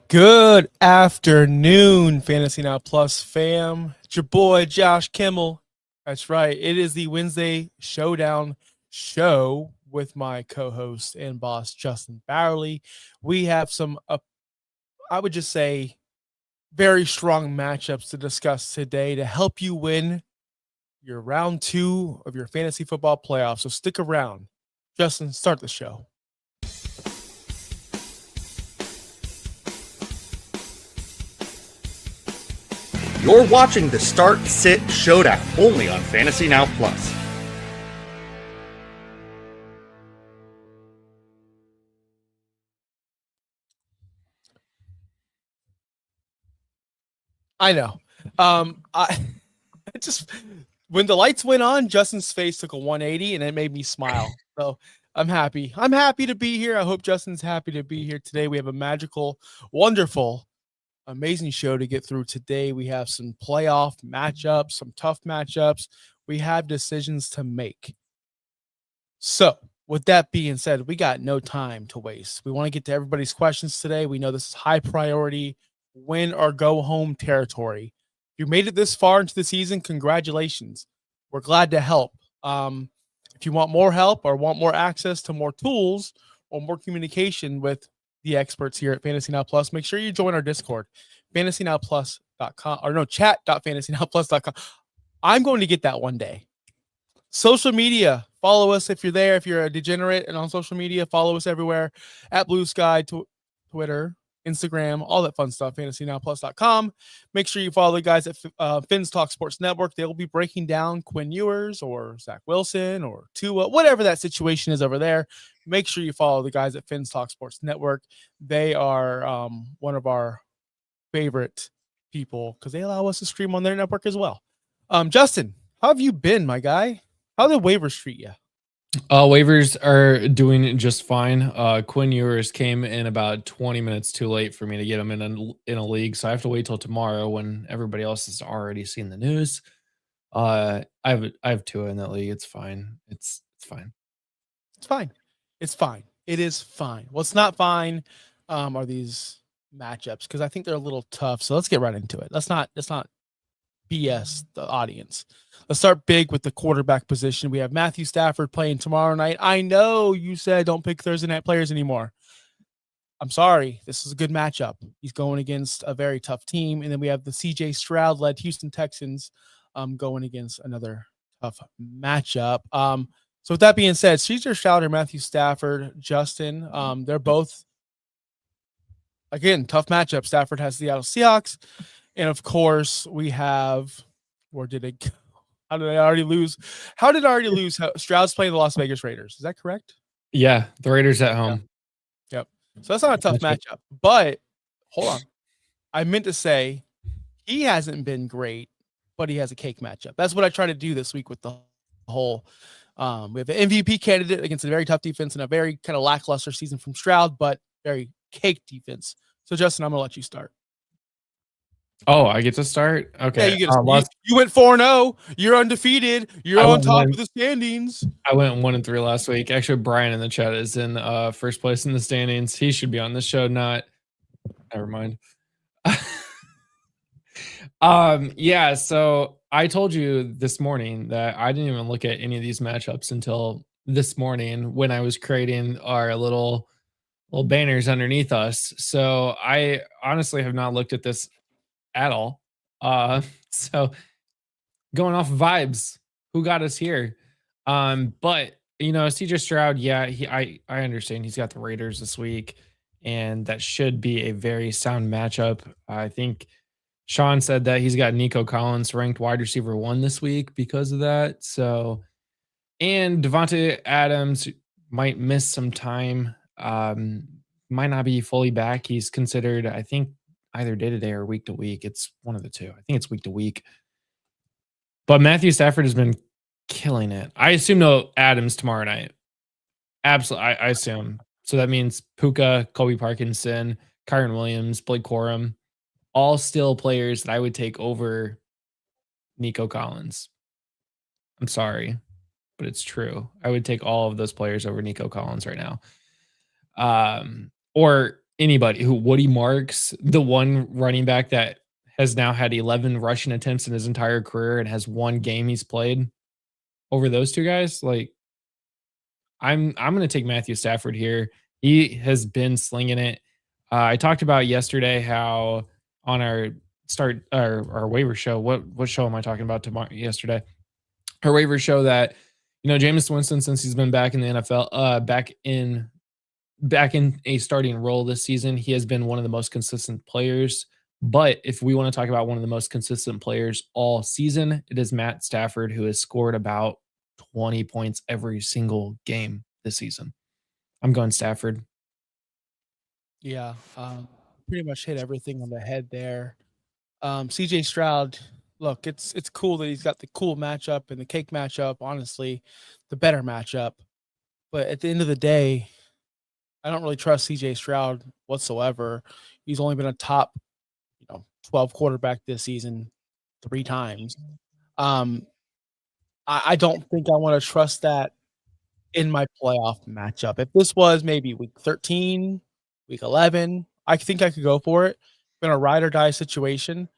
Good afternoon, Fantasy Now Plus fam. It's your boy Josh Kimmel. That's right. It is the Wednesday Showdown show with my co-host and boss Justin Bowerly. We have some, I would just say, very strong matchups to discuss today to help you win your round 2 of your fantasy football playoffs. So stick around. Justin, start the show. You're watching the Start Sit Showdown only on Fantasy Now Plus. I know. I just when the lights went on, Justin's face took a 180 and it made me smile. So I'm happy. I'm happy to be here. I hope Justin's happy to be here today. We have a magical, wonderful, amazing show to get through today. We have some playoff matchups, some tough matchups. We have decisions to make. So, with that being said, we got no time to waste. We want to get to everybody's questions today. We know this is high priority, win or go home territory. If you made it this far into the season, congratulations. We're glad to help. If you want more help or want more access to more tools or more communication with the experts here at Fantasy Now Plus, make sure you join our Discord, fantasynowplus.com, or no, chat.fantasynowplus.com. I'm going to get that one day. Social media, follow us if you're there. If you're a degenerate and on social media, follow us everywhere at Blue Sky, Twitter, Instagram, all that fun stuff, fantasynowplus.com. Make sure you follow the guys at Finn's Talk Sports Network. They'll be breaking down Quinn Ewers or Zach Wilson or Tua, whatever that situation is over there. Make sure you follow the guys at Finn's Talk Sports Network. They are one of our favorite people because they allow us to stream on their network as well. Justin, how have you been, my guy? How did waivers treat you? Waivers are doing just fine. Quinn Ewers came in about 20 minutes too late for me to get him in a league, so I have to wait till tomorrow when everybody else has already seen the news. I have Tua in that league. It's fine. It's fine. It's fine. It's fine. It is fine. What's not fine are these matchups because I think they're a little tough. So let's get right into it. Let's not BS the audience. Let's start big with the quarterback position. We have Matthew Stafford playing tomorrow night. I know you said don't pick Thursday night players anymore. I'm sorry. This is a good matchup. He's going against a very tough team. And then we have the CJ Stroud led Houston Texans going against another tough matchup. So with that being said, CJ Stroud or Matthew Stafford, Justin, they're both, again, tough matchup. Stafford has the Seattle Seahawks. And of course, we have, where did it go? How did I already lose? How did I already lose? Stroud's playing the Las Vegas Raiders. Is that correct? Yeah, the Raiders at home. Yep. So that's not a tough matchup. But hold on. I meant to say he hasn't been great, but he has a cake matchup. That's what I try to do this week with the whole. We have an MVP candidate against a very tough defense and a very kind of lackluster season from Stroud, but very cake defense. So, Justin, I'm going to let you start. Oh, I get to start? Okay. Yeah, you went 4-0. You're undefeated. You're on top of the standings. I went 1-3 last week. Actually, Brian in the chat is in first place in the standings. He should be on this show, not. Never mind. Yeah, so I told you this morning that I didn't even look at any of these matchups until this morning when I was creating our little banners underneath us. So I honestly have not looked at this at all. So going off vibes, who got us here? But CJ Stroud, yeah, I understand he's got the Raiders this week, and that should be a very sound matchup. I think Sean said that he's got Nico Collins ranked wide receiver 1 this week because of that. So, and Javonte Adams might miss some time. Might not be fully back. He's considered, I think, either day to day or week to week. It's one of the two. I think it's week to week. But Matthew Stafford has been killing it. I assume no Adams tomorrow night. Absolutely, I assume. So that means Puka, Kobe Parkinson, Kyron Williams, Blake Corum, all still players that I would take over Nico Collins. I'm sorry, but it's true. I would take all of those players over Nico Collins right now. Or anybody who Woody Marks, the one running back that has now had 11 rushing attempts in his entire career and has one game he's played over those two guys, like I'm going to take Matthew Stafford here. He has been slinging it. I talked about yesterday how on our our waiver show. What show am I talking about tomorrow? Yesterday, our waiver show that Jameis Winston, since he's been back in the NFL, back in a starting role this season, he has been one of the most consistent players. But if we want to talk about one of the most consistent players all season, it is Matt Stafford, who has scored about 20 points every single game this season. I'm going Stafford. Yeah, pretty much hit everything on the head there. CJ Stroud, look, it's cool that he's got the cool matchup and the cake matchup, honestly, the better matchup. But at the end of the day, I don't really trust CJ Stroud whatsoever. He's only been a top, 12 quarterback this season 3 times. I don't think I want to trust that in my playoff matchup. If this was maybe week 13, week 11, I think I could go for it. In a ride or die situation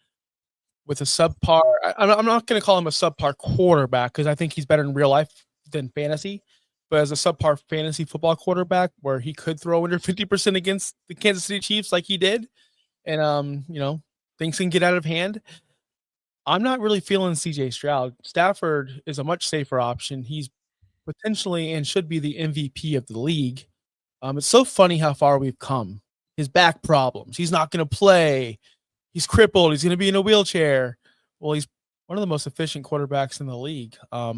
with a subpar, I'm not going to call him a subpar quarterback because I think he's better in real life than fantasy. But as a subpar fantasy football quarterback, where he could throw under 50% against the Kansas City Chiefs like he did, and things can get out of hand. I'm not really feeling CJ Stroud. Stafford is a much safer option. He's potentially and should be the MVP of the league. It's so funny how far we've come. His back problems. He's not going to play. He's crippled. He's going to be in a wheelchair. Well, he's one of the most efficient quarterbacks in the league. I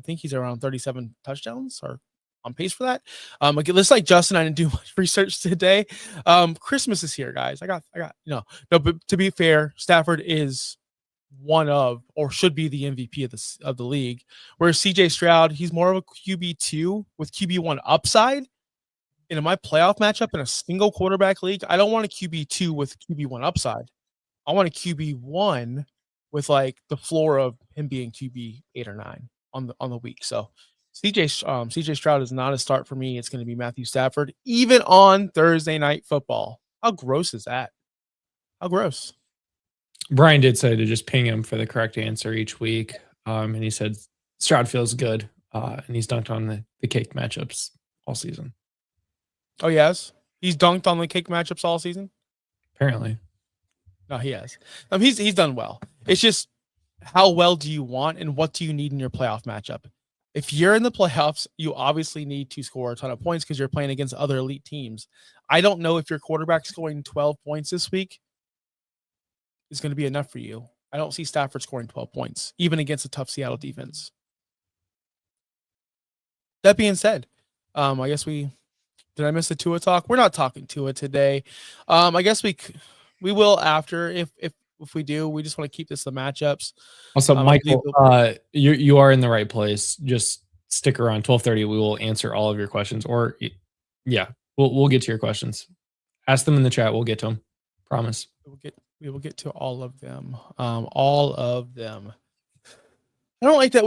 think he's around 37 touchdowns or on pace for that. Looks like Justin, I didn't do much research today. Christmas is here, guys. I got, no, but to be fair, Stafford is one of, or should be the MVP of the league. Whereas CJ Stroud, he's more of a QB2 with QB1 upside. And in my playoff matchup in a single quarterback league, I don't want a QB2 with QB1 upside. I want a QB1 with like the floor of him being QB8 or 9 on the week. So CJ Stroud is not a start for me. It's going to be Matthew Stafford, even on Thursday Night Football. How gross is that? How gross. Brian did say to just ping him for the correct answer each week. And he said Stroud feels good. And he's dunked on the cake matchups all season. Oh, yes? He's dunked on the cake matchups all season? Apparently. No, he has. He's done well. It's just how well do you want and what do you need in your playoff matchup? If you're in the playoffs, you obviously need to score a ton of points because you're playing against other elite teams. I don't know if your quarterback scoring 12 points this week is going to be enough for you. I don't see Stafford scoring 12 points, even against a tough Seattle defense. That being said, I guess did I miss the Tua talk? We're not talking Tua today. I guess we will after if we do. We just want to keep this the matchups. Also, Michael, you are in the right place. Just stick around. 12:30. We will answer all of your questions. Or yeah, we'll get to your questions. Ask them in the chat. We'll get to them. Promise. We will get to all of them. All of them. I don't like that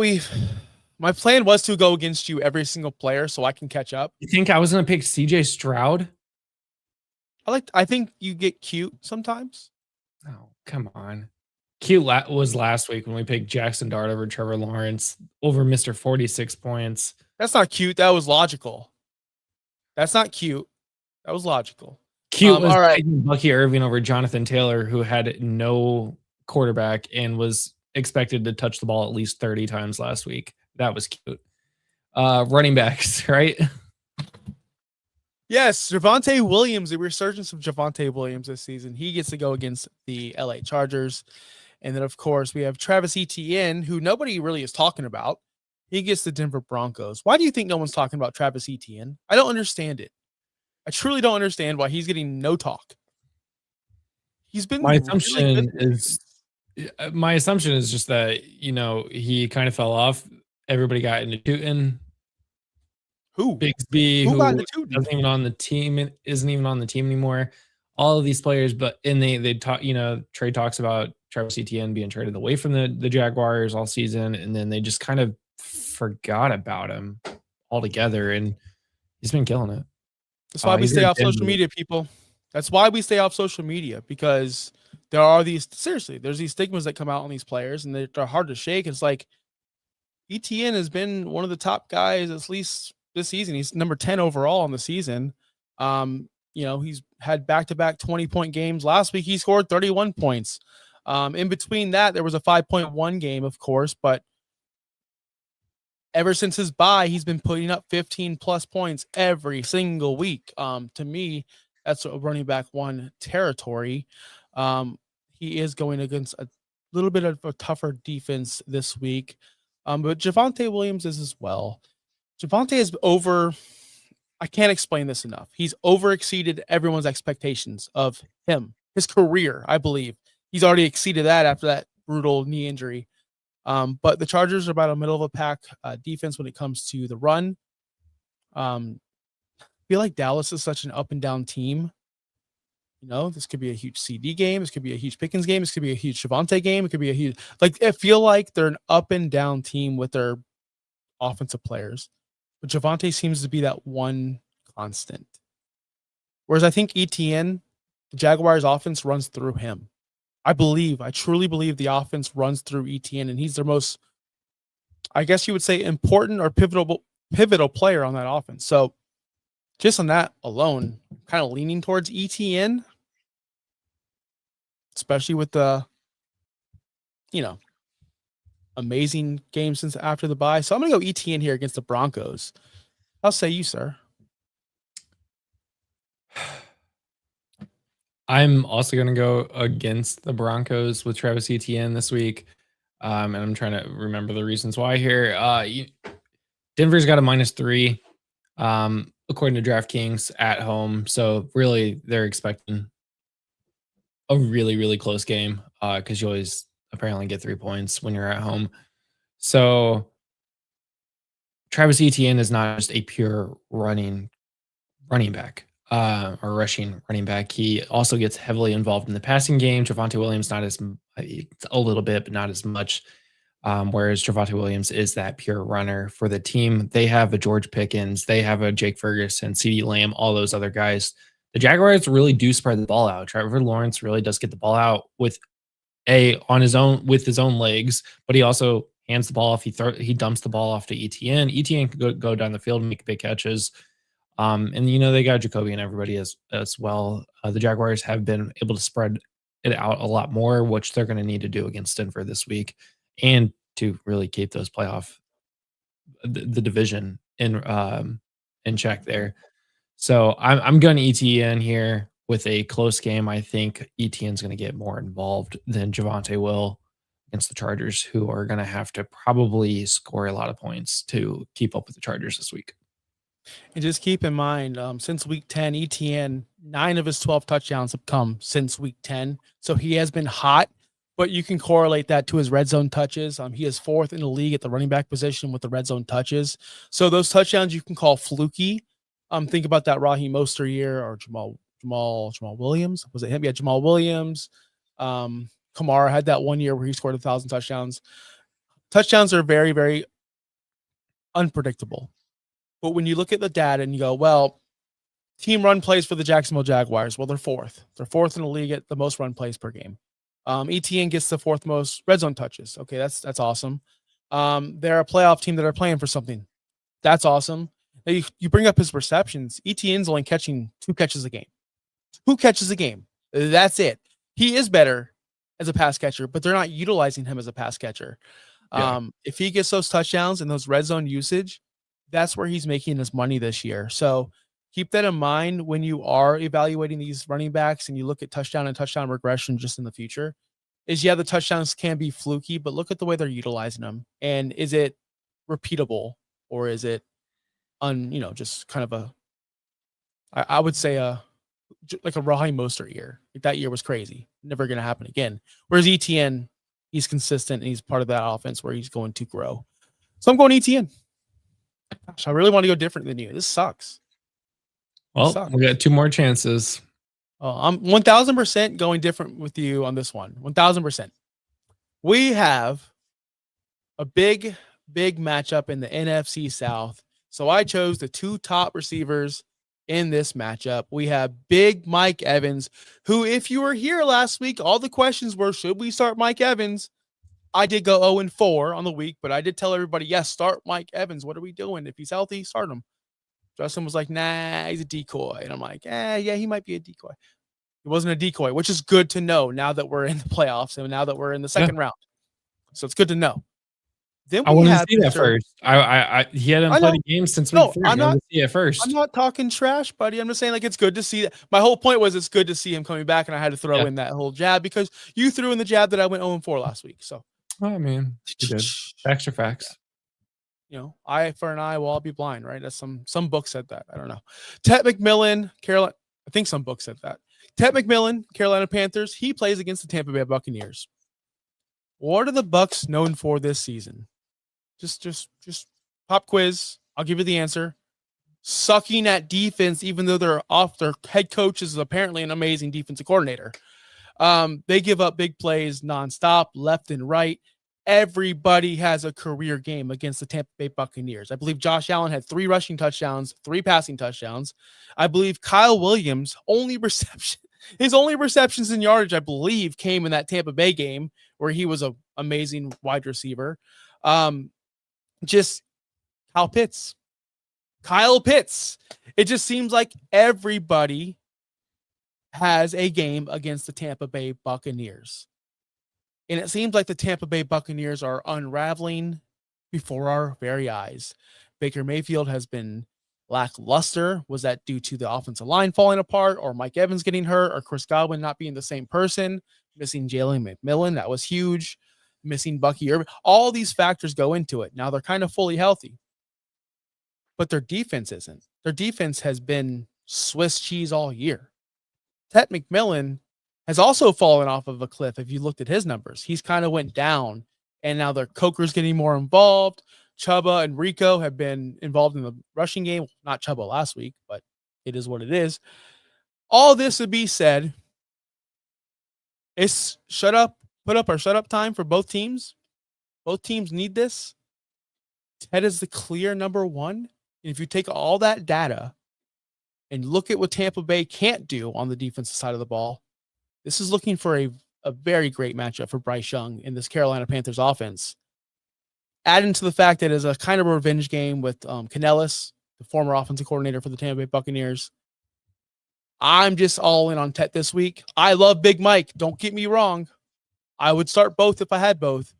my plan was to go against you every single player so I can catch up. You think I was going to pick CJ Stroud? I think you get cute sometimes. Oh, come on. Cute was last week when we picked Jackson Dart over Trevor Lawrence over Mr. 46 points. That's not cute. That was logical. That's not cute. That was logical. Cute was all right. Bucky Irving over Jonathan Taylor, who had no quarterback and was expected to touch the ball at least 30 times last week. That was cute. Running backs, right? Yes, Javonte Williams, the resurgence of Javonte Williams this season. He gets to go against the LA Chargers. And then, of course, we have Travis Etienne, who nobody really is talking about. He gets the Denver Broncos. Why do you think no one's talking about Travis Etienne? I don't understand it. I truly don't understand why he's getting no talk. He's been my assumption is just that, he kind of fell off. Everybody got into Tootin. Who? Bigsby, who isn't even on the team anymore. All of these players, and they talk, Trey talks about Travis Etienne being traded away from the Jaguars all season, and then they just kind of forgot about him altogether, and he's been killing it. That's why we stay off social media, people. That's why we stay off social media, because there's these stigmas that come out on these players, and they're hard to shake. It's like Etienne has been one of the top guys, at least this season. He's number 10 overall on the season. He's had back-to-back 20-point games. Last week, he scored 31 points. In between that, there was a 5.1 game, of course, but ever since his bye, he's been putting up 15 plus points every single week. To me, that's a running back one territory. He is going against a little bit of a tougher defense this week. But Javonte Williams is as well. Javonte is I can't explain this enough. He's overexceeded everyone's expectations of him, his career, I believe. He's already exceeded that after that brutal knee injury. But the Chargers are about a middle of a pack defense when it comes to the run. I feel like Dallas is such an up and down team. This could be a huge CD game. This could be a huge Pickens game. This could be a huge Javonte game. It could be a huge, I feel like they're an up and down team with their offensive players. But Javonte seems to be that one constant. Whereas I think Etienne, the Jaguars offense runs through him. I truly believe the offense runs through Etienne, and he's their most, I guess you would say, important or pivotal player on that offense. So just on that alone, kind of leaning towards Etienne, especially with the, amazing game since after the bye. So I'm going to go Etienne here against the Broncos. How say you, sir? I'm also going to go against the Broncos with Travis Etienne this week. And I'm trying to remember the reasons why here. Denver's got a -3, according to DraftKings at home. So really, they're expecting a really, really close game because you always apparently get 3 points when you're at home. So Travis Etienne is not just a pure running back or rushing running back. He also gets heavily involved in the passing game. Javonte Williams, not as a little bit, but not as much. Whereas Javonte Williams is that pure runner for the team. They have a George Pickens, they have a Jake Ferguson, CeeDee Lamb, all those other guys. The Jaguars really do spread the ball out. Trevor Lawrence really does get the ball out with his own legs, but he also hands the ball off. He dumps the ball off to Etienne. Etienne can go down the field and make big catches. And they got Jacoby and everybody as well. The Jaguars have been able to spread it out a lot more, which they're going to need to do against Denver this week, and to really keep those the division in check there. So I'm going Etienne here with a close game. I think Etienne's going to get more involved than Javonte will against the Chargers, who are going to have to probably score a lot of points to keep up with the Chargers this week. And just keep in mind, since week 10, Etienne, 9 of his 12 touchdowns have come since week 10. So he has been hot, but you can correlate that to his red zone touches. He is 4th in the league at the running back position with the red zone touches. So those touchdowns you can call fluky. Think about that Raheem Mostert year, or Jamal Williams. Was it him? Yeah, Jamal Williams. Kamara had that one year where he scored 1,000 touchdowns. Touchdowns are very, very unpredictable. But when you look at the data and you go, well, team run plays for the Jacksonville Jaguars, well, they're 4th. They're 4th in the league at the most run plays per game. Etienne gets the 4th most red zone touches. Okay, that's awesome. They're a playoff team that are playing for something. That's awesome. Now you bring up his receptions. Etienne's only catching 2 catches a game. 2 catches a game. That's it. He is better as a pass catcher, but they're not utilizing him as a pass catcher. Yeah. If he gets those touchdowns and those red zone usage, that's where he's making his money this year. So keep that in mind when you are evaluating these running backs and you look at touchdown and touchdown regression just in the future. The touchdowns can be fluky, but look at the way they're utilizing them. And is it repeatable, or is it just kind of I would say like a Raheem Mostert year. That year was crazy. Never going to happen again. Whereas Etienne, he's consistent and he's part of that offense where he's going to grow. So I'm going Etienne. Gosh, I really want to go different than you. This sucks. Well, we got 2 more chances. I'm 1,000% going different with you on this one. 1,000%. We have a big matchup in the NFC South. So I chose the 2 top receivers in this matchup. We have big Mike Evans, who, if you were here last week, all the questions were, should we start Mike Evans? I did go 0-4 on the week, but I did tell everybody, yes, start Mike Evans. What are we doing? If he's healthy, start him. Justin was like, nah, he's a decoy. And I'm like, yeah, he might be a decoy. He wasn't a decoy, which is good to know now that we're in the playoffs and now that we're in the second round. So it's good to know. Then I wanted to see that first. He hadn't played a game since week 3. I wanted to see it first. I'm not talking trash, buddy. I'm just saying, like, it's good to see that. My whole point was it's good to see him coming back, and I had to throw in that whole jab because you threw in the jab that I went 0-4 last week. So, I mean, you did. Extra facts. You know, eye for an eye will all be blind, right? That's some book said that. I don't know. Tet McMillan, Carolina. I think some book said that. Tet McMillan, Carolina Panthers. He plays against the Tampa Bay Buccaneers. What are the Bucs known for this season? Just pop quiz. I'll give you the answer. Sucking at defense, even though they're off. Their head coach is apparently an amazing defensive coordinator. They give up big plays nonstop, left and right. Everybody has a career game against the Tampa Bay Buccaneers. I believe Josh Allen had 3 rushing touchdowns, 3 passing touchdowns. I believe Kyle Williams' his only receptions in yardage, I believe, came in that Tampa Bay game where he was an amazing wide receiver. Just Kyle Pitts. It just seems like everybody has a game against the Tampa Bay Buccaneers. And it seems like the Tampa Bay Buccaneers are unraveling before our very eyes. Baker Mayfield has been lackluster. Was that due to the offensive line falling apart, or Mike Evans getting hurt, or Chris Godwin not being the same person? Missing Jalen McMillan, that was huge. Missing Bucky Irving. All these factors go into it. Now they're kind of fully healthy, but their defense isn't. Their defense has been Swiss cheese all year. Tet McMillan has also fallen off of a cliff. If you looked at his numbers, he's kind of went down, and now their Coker's getting more involved. Chuba and Rico have been involved in the rushing game. Not Chuba last week, but it is what it is. All this to be said, it's put up or shut up time for both teams. Both teams need this. Ted is the clear number 1. And if you take all that data and look at what Tampa Bay can't do on the defensive side of the ball, this is looking for a very great matchup for Bryce Young in this Carolina Panthers offense. Adding to the fact that it's a kind of a revenge game with Canellis, the former offensive coordinator for the Tampa Bay Buccaneers. I'm just all in on Tet this week. I love Big Mike. Don't get me wrong. I would start both if I had both.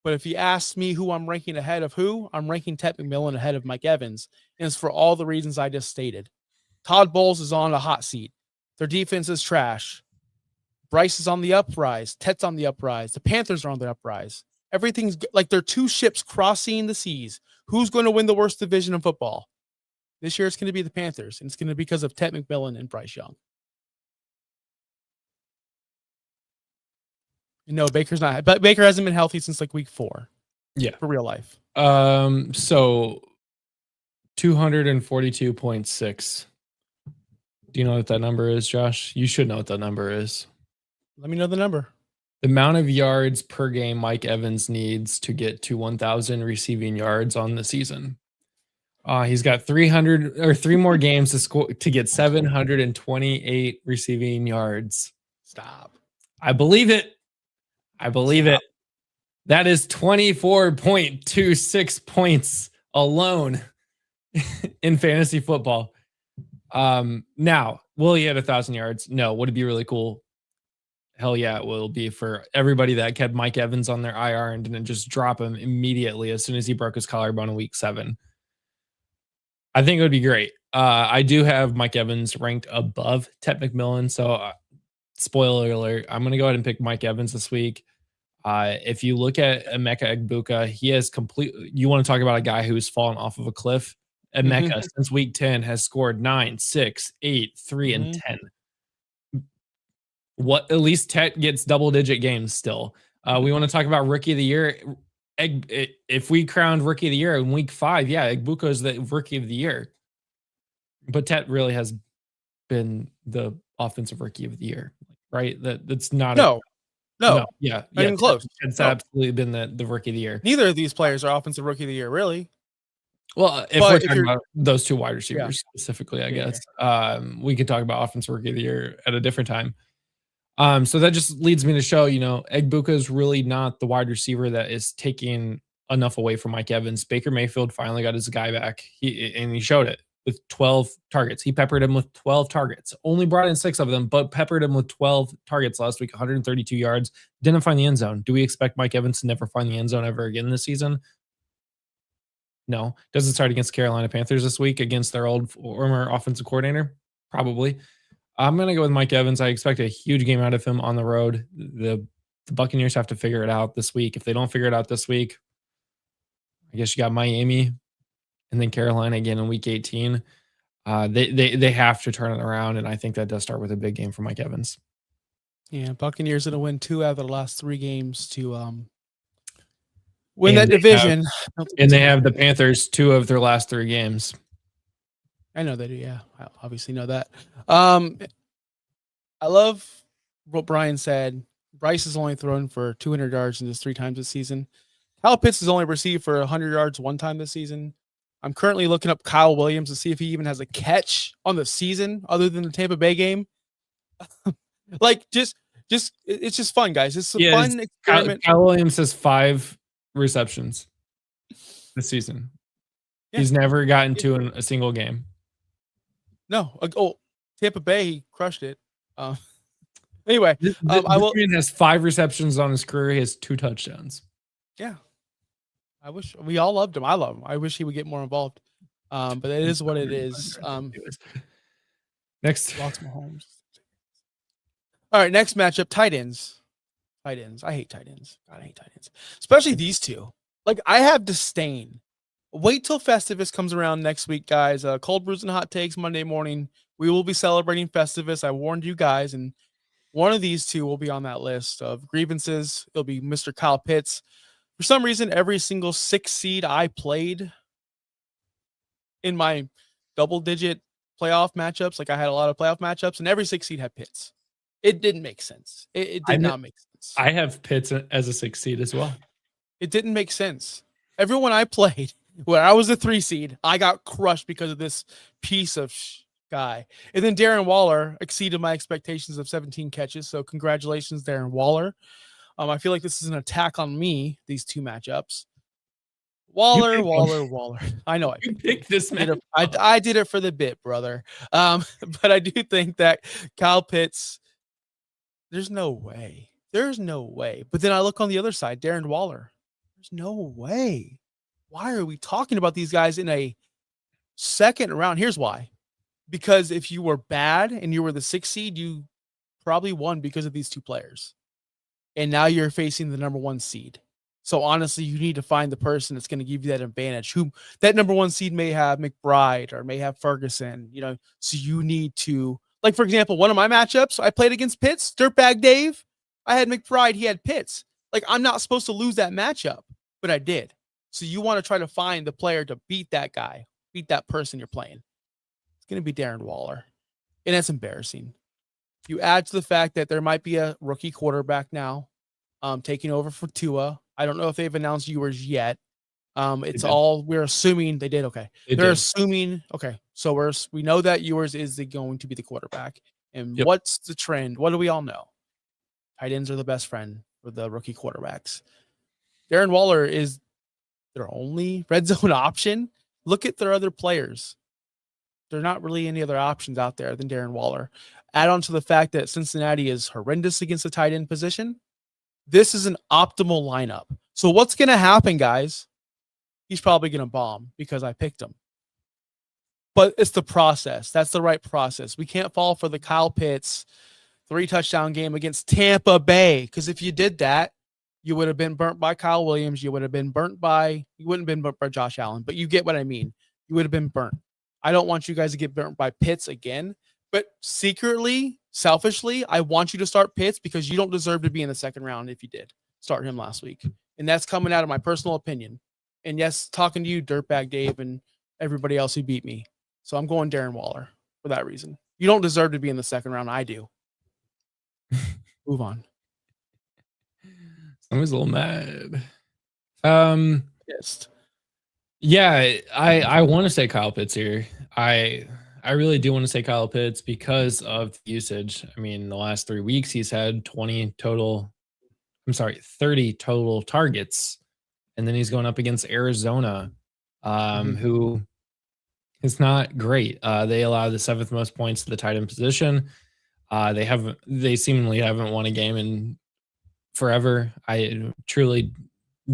But if you ask me who I'm ranking ahead of who, I'm ranking Tet McMillan ahead of Mike Evans. And it's for all the reasons I just stated. Todd Bowles is on a hot seat. Their defense is trash. Bryce is on the uprise. Tet's on the uprise. The Panthers are on the uprise. Everything's like they're 2 ships crossing the seas. Who's going to win the worst division in football? This year it's going to be the Panthers, and it's going to be because of Tet McMillan and Bryce Young. No, Baker's not. But Baker hasn't been healthy since like week 4. Yeah, for real life. So 242.6. Do you know what that number is, Josh? You should know what that number is. Let me know the number. The amount of yards per game Mike Evans needs to get to 1,000 receiving yards on the season. He's got 3 more games to get 728 receiving yards. Stop. I believe it. That is 24.26 points alone in fantasy football. Now, will he hit 1,000 yards? No. Would it be really cool? Hell yeah, it will be for everybody that kept Mike Evans on their IR and didn't just drop him immediately as soon as he broke his collarbone in week 7. I think it would be great. I do have Mike Evans ranked above Tet McMillan, so spoiler alert, I'm going to go ahead and pick Mike Evans this week. If you look at Emeka Egbuka, he has you want to talk about a guy who's fallen off of a cliff? Emeka, since week 10, has scored 9, 6, 8, 3, and 10. At least Tet gets double-digit games still. We want to talk about Rookie of the Year. If we crowned Rookie of the Year in week 5, yeah, Egbuka is the Rookie of the Year. But Tet really has been the offensive Rookie of the Year, right? That's not No. Yeah, not even close. It's absolutely been the Rookie of the Year. Neither of these players are offensive Rookie of the Year, really. Well, if But we're if talking you're about those two wide receivers specifically, I Yeah, guess we could talk about offensive rookie of the year at a different time. So that just leads me to show, Egbuka is really not the wide receiver that is taking enough away from Mike Evans. Baker Mayfield finally got his guy back. He showed it with 12 targets. He peppered him with 12 targets. Only brought in 6 of them, but peppered him with 12 targets last week, 132 yards. Didn't find the end zone. Do we expect Mike Evans to never find the end zone ever again this season? No. Does it start against Carolina Panthers this week against their old former offensive coordinator? Probably. I'm going to go with Mike Evans. I expect a huge game out of him on the road. The Buccaneers have to figure it out this week. If they don't figure it out this week, I guess you got Miami and then Carolina again in week 18. They have to turn it around, and I think that does start with a big game for Mike Evans. Yeah, Buccaneers going to win 2 out of the last 3 games to win that division. And they have the Panthers 2 of their last 3 games. I know they do. Yeah, I obviously know that. I love what Brian said. Bryce has only thrown for 200 yards in just 3 times this season. Kyle Pitts has only received for 100 yards 1 time this season. I'm currently looking up Kyle Williams to see if he even has a catch on the season other than the Tampa Bay game. Like, it's just fun, guys. It's a fun experiment. Kyle Williams has 5 receptions this season. Yeah. He's never gotten 2 in a single game. No. Tampa Bay, he crushed it. Anyway, this man has 5 receptions on his career. He has 2 touchdowns. Yeah. I wish we all loved him. I love him. I wish he would get more involved. But it is what it is. Next. Lots more homes. All right, next matchup, tight ends. Tight ends. I hate tight ends. God, I hate tight ends. Especially these two. Like, I have disdain. Wait till Festivus comes around next week, guys. Cold brews and hot takes Monday morning. We will be celebrating Festivus. I warned you guys, and one of these two will be on that list of grievances. It'll be Mr. Kyle Pitts. For some reason, every single 6 seed I played in my double-digit playoff matchups, like I had a lot of playoff matchups, and every 6 seed had Pitts. It didn't make sense. It did not make sense. I have Pitts as a 6 seed as well. It didn't make sense. Everyone I played, when I was a 3 seed, I got crushed because of this piece of guy. And then Darren Waller exceeded my expectations of 17 catches. So congratulations, Darren Waller. I feel like this is an attack on me, these 2 matchups. Waller. I know you picked this man. I did it for the bit, brother. But I do think that Kyle Pitts, there's no way. But then I look on the other side, Darren Waller. There's no way. Why are we talking about these guys in a second round? Here's why. Because if you were bad and you were the 6 seed, you probably won because of these 2 players. And now you're facing the number 1 seed. So honestly, you need to find the person that's going to give you that advantage. Who that number 1 seed may have McBride or may have Ferguson, so you need to, like, for example, one of my matchups, I played against Pitts, Dirtbag Dave. I had McBride, he had Pitts. Like, I'm not supposed to lose that matchup, but I did. So you want to try to find the player to beat that guy, beat that person you're playing. It's going to be Darren Waller. And that's embarrassing. You add to the fact that there might be a rookie quarterback now taking over for Tua. I don't know if they've announced yours yet. We're assuming they did. Okay. They're assuming. Okay. So we know that yours is going to be the quarterback. And what's the trend? What do we all know? Tight ends are the best friend for the rookie quarterbacks. Darren Waller is their only red zone option. Look at their other players. There are not really any other options out there than Darren Waller. Add on to the fact that Cincinnati is horrendous against the tight end position. This is an optimal lineup. So what's going to happen, guys? He's probably going to bomb because I picked him. But it's the process. That's the right process. We can't fall for the Kyle Pitts 3-touchdown game against Tampa Bay, because if you did that, you would have been burnt by Kyle Williams. You wouldn't have been burnt by Josh Allen, but you get what I mean. You would have been burnt. I don't want you guys to get burnt by Pitts again, but secretly, selfishly, I want you to start Pitts because you don't deserve to be in the second round if you did start him last week. And that's coming out of my personal opinion. And yes, talking to you, Dirtbag Dave, and everybody else who beat me. So I'm going Darren Waller for that reason. You don't deserve to be in the second round. I do. Move on. Someone's a little mad. Pissed. Yeah, I want to say Kyle Pitts here. I really do want to say Kyle Pitts because of the usage. I mean, the last 3 weeks he's had 20 total. I'm sorry, 30 total targets, and then he's going up against Arizona, who is not great. They allow the 7th most points to the tight end position. They seemingly haven't won a game in forever. I truly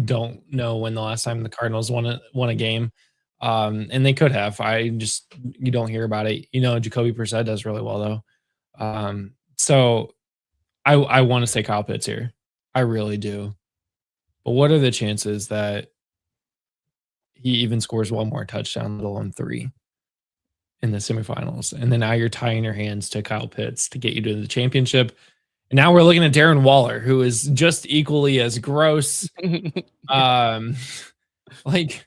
don't know when the last time the Cardinals won a game. And they could have. You don't hear about it. Jacoby Brissett does really well though. So I want to say Kyle Pitts here. I really do. But what are the chances that he even scores one more touchdown, let alone 3 in the semifinals? And then now you're tying your hands to Kyle Pitts to get you to the championship. And now we're looking at Darren Waller, who is just equally as gross. Like,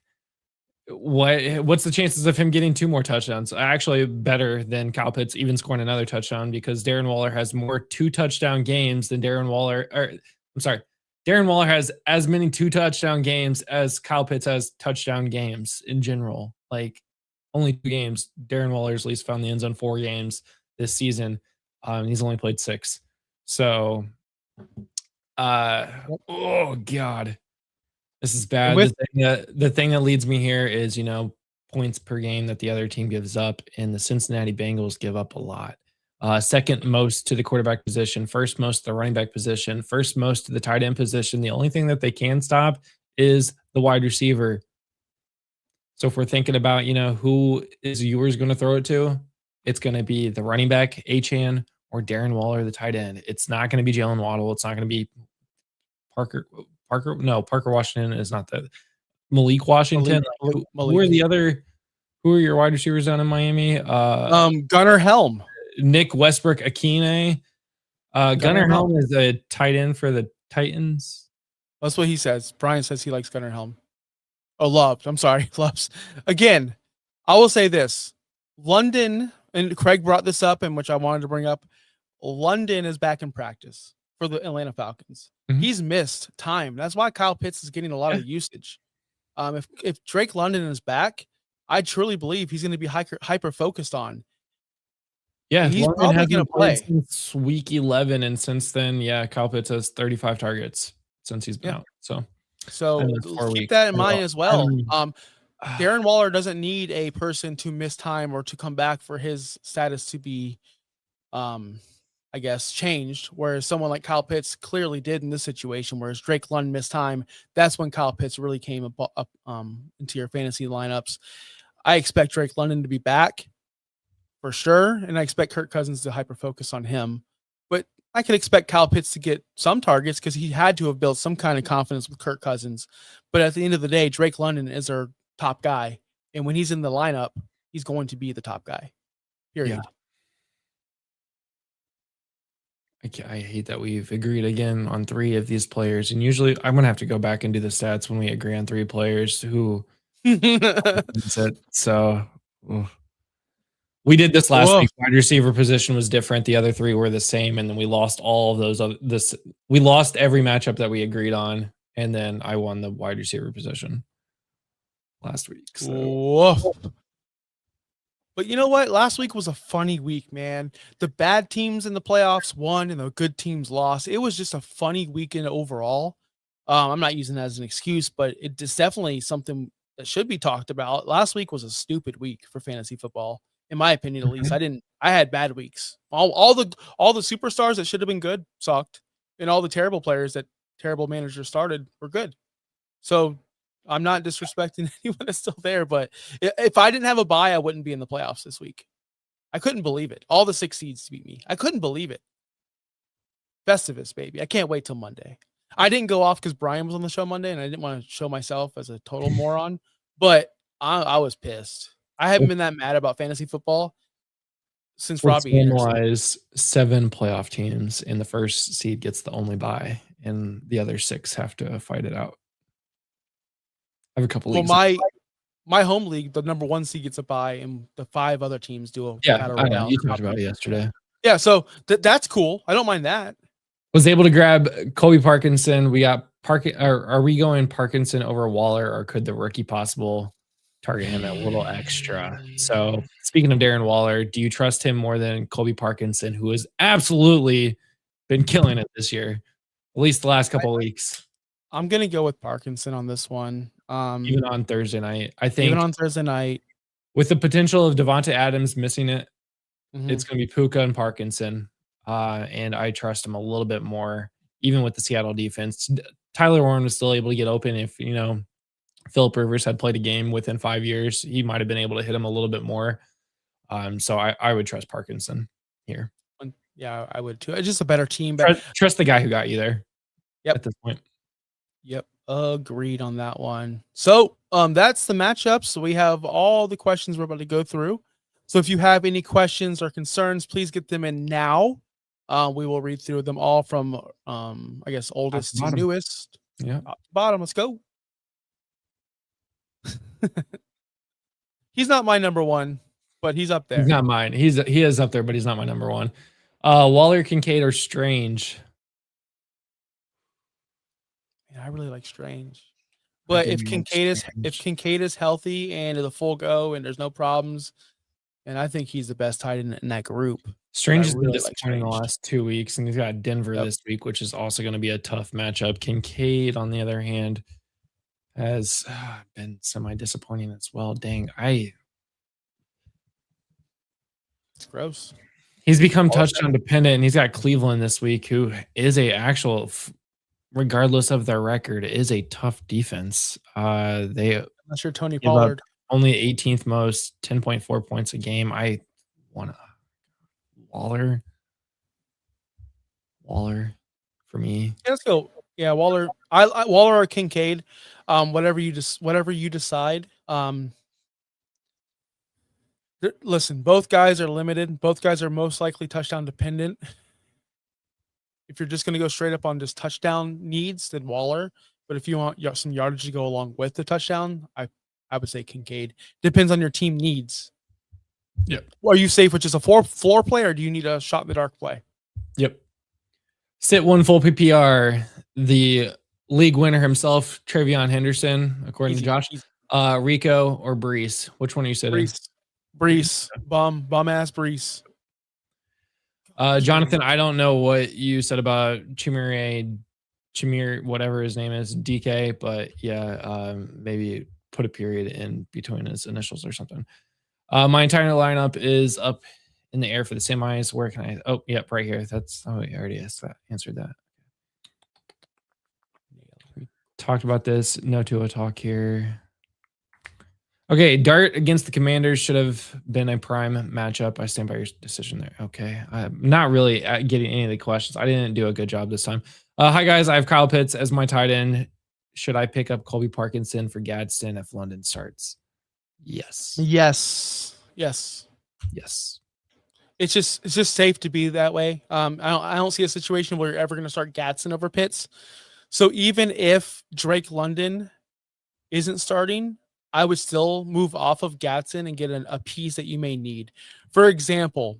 what's the chances of him getting 2 more touchdowns? Actually, better than Kyle Pitts even scoring another touchdown, because Darren Waller has more 2-touchdown games than Darren Waller has as many 2-touchdown games as Kyle Pitts has touchdown games in general. Like, only 2 games. Darren Waller's at least found the end zone 4 games this season. He's only played 6. So, oh God, this is bad. The thing that leads me here is, points per game that the other team gives up, and the Cincinnati Bengals give up a lot. Second most to the quarterback position, first most to the running back position, first most to the tight end position. The only thing that they can stop is the wide receiver. So if we're thinking about, who is yours going to throw it to, it's going to be the running back, Etienne, or Darren Waller, the tight end. It's not going to be Jalen Waddle. It's not going to be Parker. No, Parker Washington is not the Malik Washington. Malik. Who are your wide receivers down in Miami? Gunnar Helm. Nick Westbrook-Akine. Gunnar Helm is a tight end for the Titans. That's what he says. Brian says he likes Gunnar Helm. Oh, Loves. I'm sorry, Loves. Again, I will say this. London, and Craig brought this up, and which I wanted to bring up, London is back in practice for the Atlanta Falcons. Mm-hmm. He's missed time. That's why Kyle Pitts is getting a lot of usage. If Drake London is back, I truly believe he's going to be hyper focused on. Yeah, and he's probably going to play since week 11, and since then, Kyle Pitts has 35 targets since he's been out. So keep that in mind as well. Darren Waller doesn't need a person to miss time or to come back for his status to be, I guess, changed. Whereas someone like Kyle Pitts clearly did in this situation, whereas Drake London missed time. That's when Kyle Pitts really came up into your fantasy lineups. I expect Drake London to be back for sure, and I expect Kirk Cousins to hyper focus on him. But I could expect Kyle Pitts to get some targets because he had to have built some kind of confidence with Kirk Cousins. But at the end of the day, Drake London is our top guy. And when he's in the lineup, he's going to be the top guy. Period. Yeah. I hate that we've agreed again on 3 of these players. And usually I'm going to have to go back and do the stats when we agree on 3 players who. So we did this last week. Wide receiver position was different. The other 3 were the same. And then we lost all of those. We lost every matchup that we agreed on. And then I won the wide receiver position last week. So. But you know what? Last week was a funny week, man. The bad teams in the playoffs won and the good teams lost. It was just a funny weekend overall. I'm not using that as an excuse, but it's definitely something that should be talked about. Last week was a stupid week for fantasy football, in my opinion, at least. I had bad weeks. All the superstars that should have been good sucked, and all the terrible players that terrible managers started were good. So I'm not disrespecting anyone that's still there, but if I didn't have a bye, I wouldn't be in the playoffs this week. I couldn't believe it. All the 6 seeds to beat me. I couldn't believe it. Festivus, baby. I can't wait till Monday. I didn't go off because Brian was on the show Monday, and I didn't want to show myself as a total moron, but I was pissed. I haven't been that mad about fantasy football since Robbie analyze 7 playoff teams, and the first seed gets the only bye, and the other 6 have to fight it out. I have a couple leagues. My home league, the number 1 seed gets a bye, and the 5 other teams do a battle royale. You talked about it yesterday. Yeah, so that's cool. I don't mind that. Was able to grab Kobe Parkinson. We got are we going Parkinson over Waller, or could the rookie possible target him a little extra. So speaking of Darren Waller, do you trust him more than Colby Parkinson, who has absolutely been killing it this year, at least the last couple of weeks? I'm gonna go with Parkinson on this one. Even on Thursday night. I Even think on Thursday night. with the potential of Javonte Adams missing it, Mhm. it's gonna be Puka and Parkinson. And I trust him a little bit more, even with the Seattle defense. Tyler Warren was still able to get open if, Philip Rivers had played a game within 5 years. He might have been able to hit him a little bit more. So I would trust Parkinson here. Yeah, I would too. It's just a better team, but Trust the guy who got you there. Yep. At this point. Yep, agreed on that one. So, that's the matchup. So we have all the questions we're about to go through. So if you have any questions or concerns, please get them in now. We will read through them all from, I guess, oldest to newest. Yeah. Bottom. Let's go. He's not my number one, but he's up there. He's not mine. He is up there, but he's not my number one. Waller, Kincaid, or Strange? Yeah, I really like Strange. But if Kincaid is healthy and is a full go and there's no problems, and I think he's the best tight end in that group. Strange has been disappointing the last 2 weeks, and he's got Denver this week, which is also going to be a tough matchup. Kincaid, on the other hand, has been semi-disappointing as well. Dang, it's gross. He's become touchdown dependent, and he's got Cleveland this week, who is a actual, regardless of their record, is a tough defense. I'm not sure Tony Pollard. Only 18th most, 10.4 points a game. I want to Waller for me. Yeah, let's go. Yeah, Waller. I Waller or Kincaid. Whatever you decide. Listen, both guys are limited. Both guys are most likely touchdown dependent. If you're just going to go straight up on just touchdown needs, then Waller. But if you want some yardage to go along with the touchdown, I would say Kincaid. Depends on your team needs. Yep. Are you safe with just a floor play, or do you need a shot in the dark play? Yep. Sit one full PPR. The league winner himself, Travion Henderson, according to Josh. Rico or Brees? Which one are you sitting? Brees. Bum ass Brees. Jonathan, I don't know what you said about Chimere, whatever his name is, DK, but yeah, maybe put a period in between his initials or something. My entire lineup is up in the air for the semis. Where can I? Oh, yep, right here. I already answered that. We talked about this. No Tua talk here. Okay, Dart against the Commanders should have been a prime matchup. I stand by your decision there. Okay, I'm not really getting any of the questions. I didn't do a good job this time. Hi, guys. I have Kyle Pitts as my tight end. Should I pick up Colby Parkinson for Gadsden if London starts? Yes. It's just safe to be that way. I don't see a situation where you're ever going to start Gadsden over Pitts. So even if Drake London isn't starting, I would still move off of Gadsden and get a piece that you may need. For example,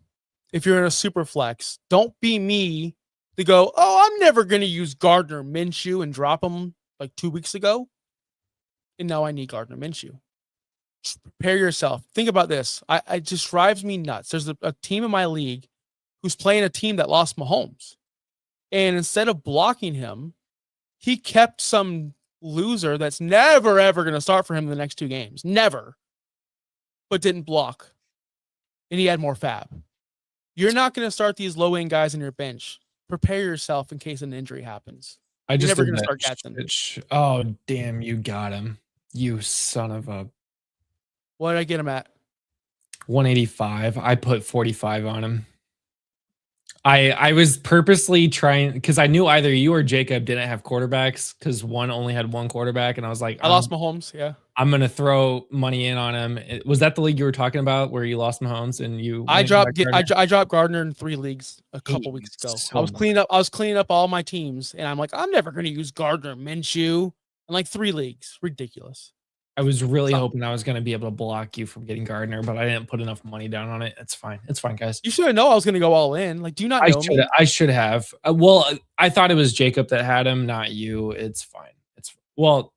if you're in a super flex, don't be me to go, oh, I'm never going to use Gardner Minshew and drop him like 2 weeks ago. And now I need Gardner Minshew. Just prepare yourself. Think about this. It just drives me nuts. There's a team in my league who's playing a team that lost Mahomes. And instead of blocking him, he kept some loser that's never, ever going to start for him in the next 2 games. Never. But didn't block. And he had more fab. You're not going to start these low-end guys in your bench. Prepare yourself in case an injury happens. You're never going to start Gadsden. Oh, damn, you got him. You son of a... What did I get him at? 185. I put 45 on him. I was purposely trying because I knew either you or Jacob didn't have quarterbacks because one only had one quarterback, and I was like, I lost Mahomes. Yeah, I'm gonna throw money in on him. Was that the league you were talking about where you lost Mahomes and you? I dropped Gardner in 3 leagues a couple weeks ago. I was cleaning up all my teams, and I'm like, I'm never gonna use Gardner Minshew in like 3 leagues. Ridiculous. I was really hoping I was going to be able to block you from getting Gardner, but I didn't put enough money down on it. It's fine. It's fine, guys. You should have known I was going to go all in. Like, do you not know me? I should have. Well, I thought it was Jacob that had him, not you. It's fine. No,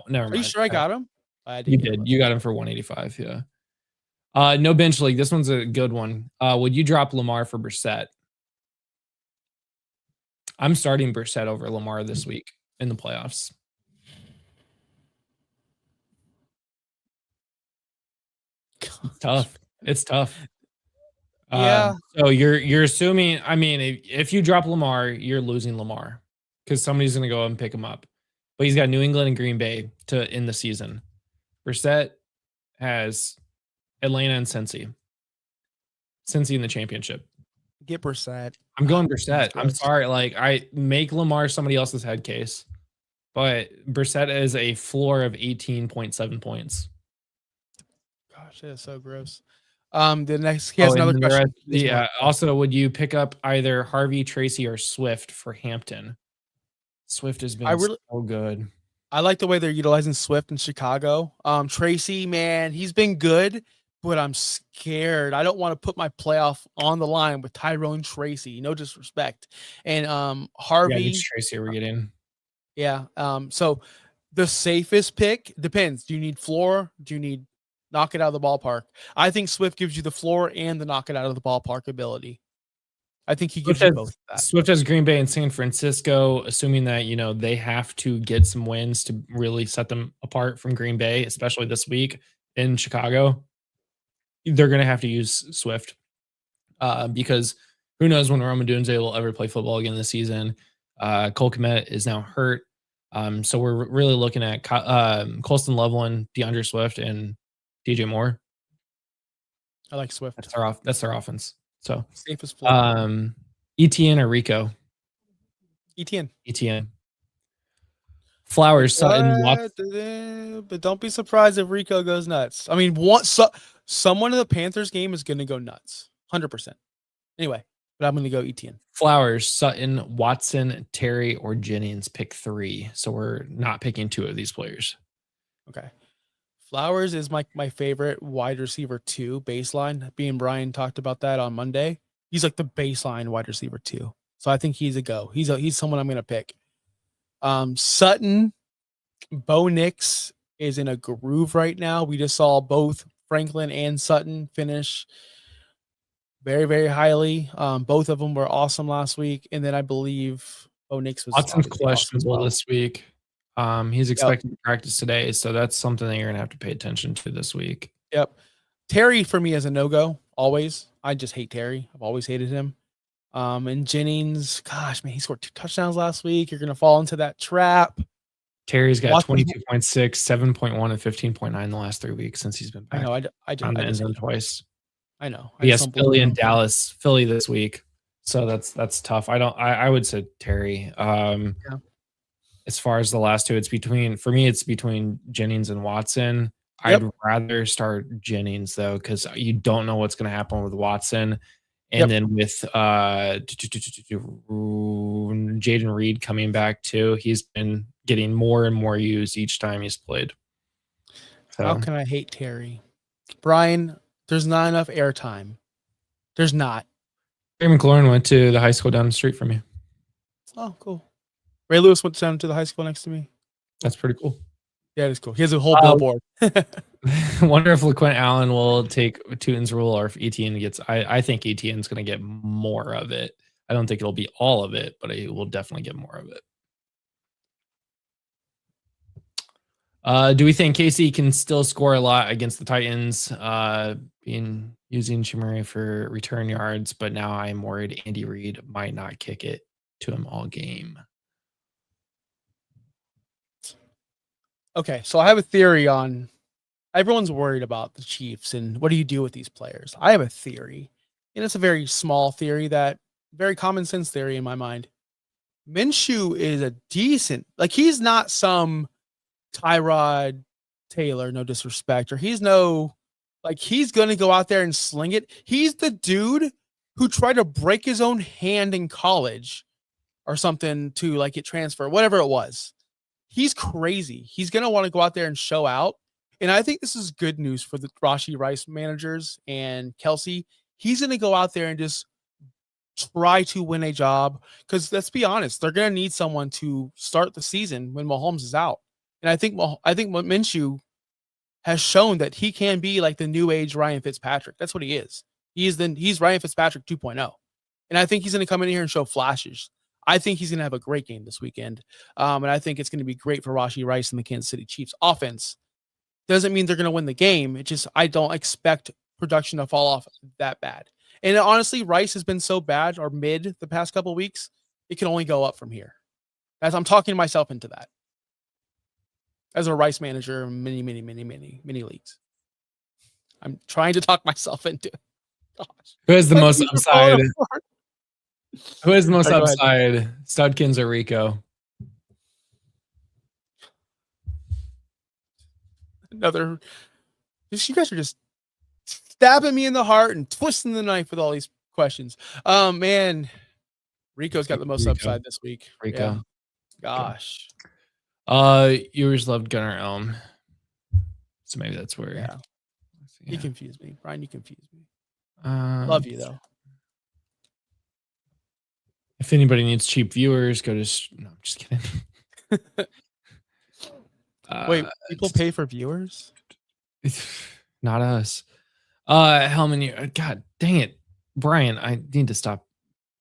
never mind. Are you sure I got him? I You did get him. did. You got him for 185. Yeah. No bench league. This one's a good one. Would you drop Lamar for Brissett? I'm starting Brissett over Lamar this week in the playoffs. It's tough. It's tough. Yeah. So you're assuming. I mean, if you drop Lamar, you're losing Lamar because somebody's going to go and pick him up. But he's got New England and Green Bay to end the season. Brissett has Atlanta and Cincy. Cincy in the championship. Get Brissett. I'm going Brissett. I'm sorry. Like, I make Lamar somebody else's head case, but Brissett is a floor of 18.7 points. Gosh, that is so gross. The next, he has another question. Yeah. Also, would you pick up either Harvey, Tracy, or Swift for Hampton? Swift has been so good. I like the way they're utilizing Swift in Chicago. Tracy, man, he's been good, but I'm scared. I don't want to put my playoff on the line with Tyrone Tracy. No disrespect. And Harvey. Yeah, which Tracy are we getting? Yeah. So the safest pick depends. Do you need floor? Do you need knock it out of the ballpark? I think Swift gives you the floor and the knock it out of the ballpark ability. I think he gives you both of that. Swift has Green Bay and San Francisco, assuming that, they have to get some wins to really set them apart from Green Bay, especially this week in Chicago. They're going to have to use Swift because who knows when Rome Odunze will ever play football again this season. Cole Kmet is now hurt. So we're really looking at Colston Loveland, DeAndre Swift, and DJ Moore. I like Swift. That's their offense. So safest floor. Etienne or Rico? Etienne. Flowers, Sutton, Watson. But don't be surprised if Rico goes nuts. I mean, someone in the Panthers game is going to go nuts. 100%. Anyway, but I'm going to go Etienne. Flowers, Sutton, Watson, Terry, or Jennings. Pick 3. So we're not picking 2 of these players. Okay. Flowers is my favorite wide receiver 2 baseline. Being Brian talked about that on Monday. He's like the baseline wide receiver 2. So I think he's a go. He's someone I'm going to pick. Sutton, Bo Nix is in a groove right now. We just saw both Franklin and Sutton finish very, very highly. Both of them were awesome last week. And then I believe Bo Nix was Watson's questionable this week. He's expected to practice today, so that's something that you're gonna have to pay attention to this week. Yep. Terry for me is a no-go, always. I just hate Terry. I've always hated him. And Jennings, gosh, man, he scored 2 touchdowns last week. You're gonna fall into that trap. Terry's got 22.6, 7.1, and 15.9 the last 3 weeks since he's been back. I know. I just twice. I know. Yes, Philly and Dallas. Philly this week. So that's tough. I would say Terry. As far as the last 2, it's between Jennings and Watson. I'd rather start Jennings though, because you don't know what's going to happen with Watson. And then with Jaden Reed coming back too, he's been getting more and more used each time he's played. So. How can I hate Terry? Brian, there's not enough airtime. There's not. Terry McLaurin went to the high school down the street from you. Oh, cool. Ray Lewis went down to the high school next to me. That's pretty cool. Yeah, it's cool. He has a whole billboard. Wonder if LaQuint Allen will take Tootin's rule or if Etienne gets. I think Etienne's going to get more of it. I don't think it'll be all of it, but he will definitely get more of it. Do we think Casey can still score a lot against the Titans? Using Chimere for return yards, but now I'm worried Andy Reid might not kick it to him all game. Okay, so I have a theory on everyone's worried about the Chiefs and what do you do with these players? I have a theory, and it's a very small theory, that very common sense theory in my mind. Minshew is a decent, he's not some Tyrod Taylor, no disrespect, or he's no, he's going to go out there and sling it. He's the dude who tried to break his own hand in college or something to get transfer, whatever it was. He's crazy. He's going to want to go out there and show out. And I think this is good news for the Rashee Rice managers and Kelsey. He's going to go out there and just try to win a job, because let's be honest, they're going to need someone to start the season when Mahomes is out. And I think Minshew has shown that he can be like the new age Ryan Fitzpatrick. That's what he is. He's Ryan Fitzpatrick 2.0. And I think he's going to come in here and show flashes. I think he's going to have a great game this weekend. And I think it's going to be great for Rashee Rice and the Kansas City Chiefs offense. Doesn't mean they're going to win the game. It just, I don't expect production to fall off that bad. And honestly, Rice has been so bad or mid the past couple of weeks. It can only go up from here. As I'm talking myself into that. As a Rice manager in many leagues. I'm trying to talk myself into it. Gosh. Who has the most upside? Who has the most upside? Studkins or Rico? You guys are just stabbing me in the heart and twisting the knife with all these questions. Man, Rico's got the most upside this week. Rico. Yeah. Gosh. Viewers loved Gunnar Elm. So maybe that's where. Yeah. You confused me. Brian, you confused me. Love you though. If anybody needs cheap viewers, go to. No, I'm just kidding. Wait, people pay for viewers? Not us. Hellman, God dang it. Brian, I need to stop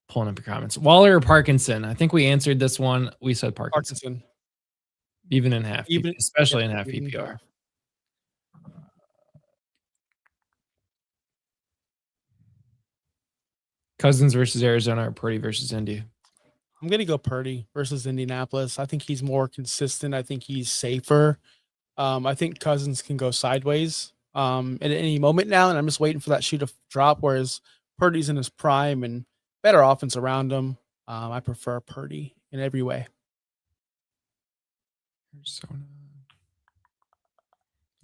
pulling up your comments. Waller or Parkinson? I think we answered this one. We said Parkinson. Even in half, especially in half PPR. Cousins versus Arizona or Purdy versus Indy? I'm going to go Purdy versus Indianapolis. I think he's more consistent. I think he's safer. I think Cousins can go sideways at any moment now, and I'm just waiting for that shoe to drop, whereas Purdy's in his prime and better offense around him. I prefer Purdy in every way. Arizona.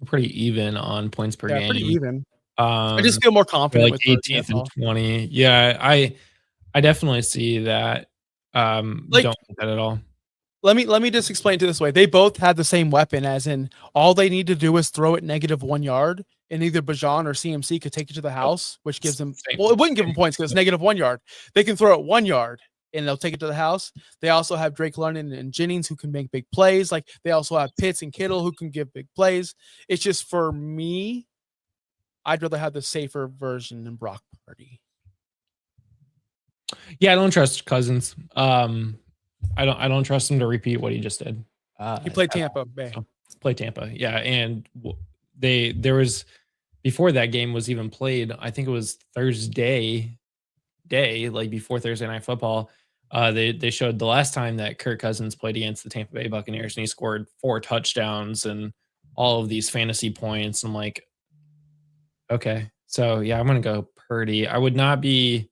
Pretty even on points per game. Pretty even. I just feel more confident like 18th and 20. Yeah, I definitely see that. Don't like that at all. Let me just explain it this way. They both had the same weapon, as in all they need to do is throw it -1 yard, and either Bajan or CMC could take it to the house, which gives them it wouldn't give them points because it's -1 yard. They can throw it 1 yard and they'll take it to the house. They also have Drake London and Jennings who can make big plays. Like they also have Pitts and Kittle who can give big plays. It's just for me, I'd rather have the safer version than Brock Purdy. Yeah, I don't trust Cousins. I don't trust him to repeat what he just did. He played Tampa Bay. Play Tampa, yeah, and there was before that game was even played. I think it was Thursday day, like before Thursday Night Football. They showed the last time that Kirk Cousins played against the Tampa Bay Buccaneers, and he scored 4 touchdowns and all of these fantasy points. I'm like, okay, so yeah, I'm gonna go Purdy. I would not be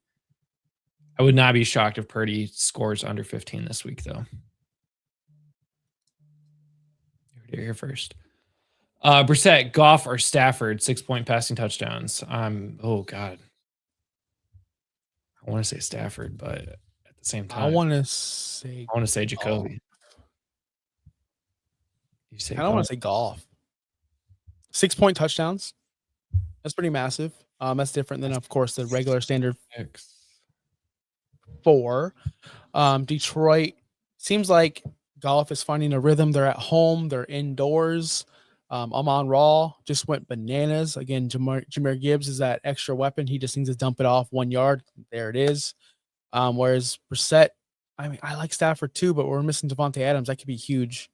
shocked if Purdy scores under 15 this week, though. You're here first. Brissett, Goff, or Stafford, 6-point passing touchdowns. Oh God, I want to say Stafford, but at the same time, I want to say Jacoby. I don't want to say Goff. 6-point touchdowns. That's pretty massive. That's different than, of course, the regular standard 4. Detroit seems like Goff is finding a rhythm. They're at home. They're indoors. Amon-Ra just went bananas. Again, Jahmyr Gibbs is that extra weapon. He just needs to dump it off 1 yard. There it is. Whereas Brissett, I mean, I like Stafford too, but we're missing Javonte Adams. That could be huge.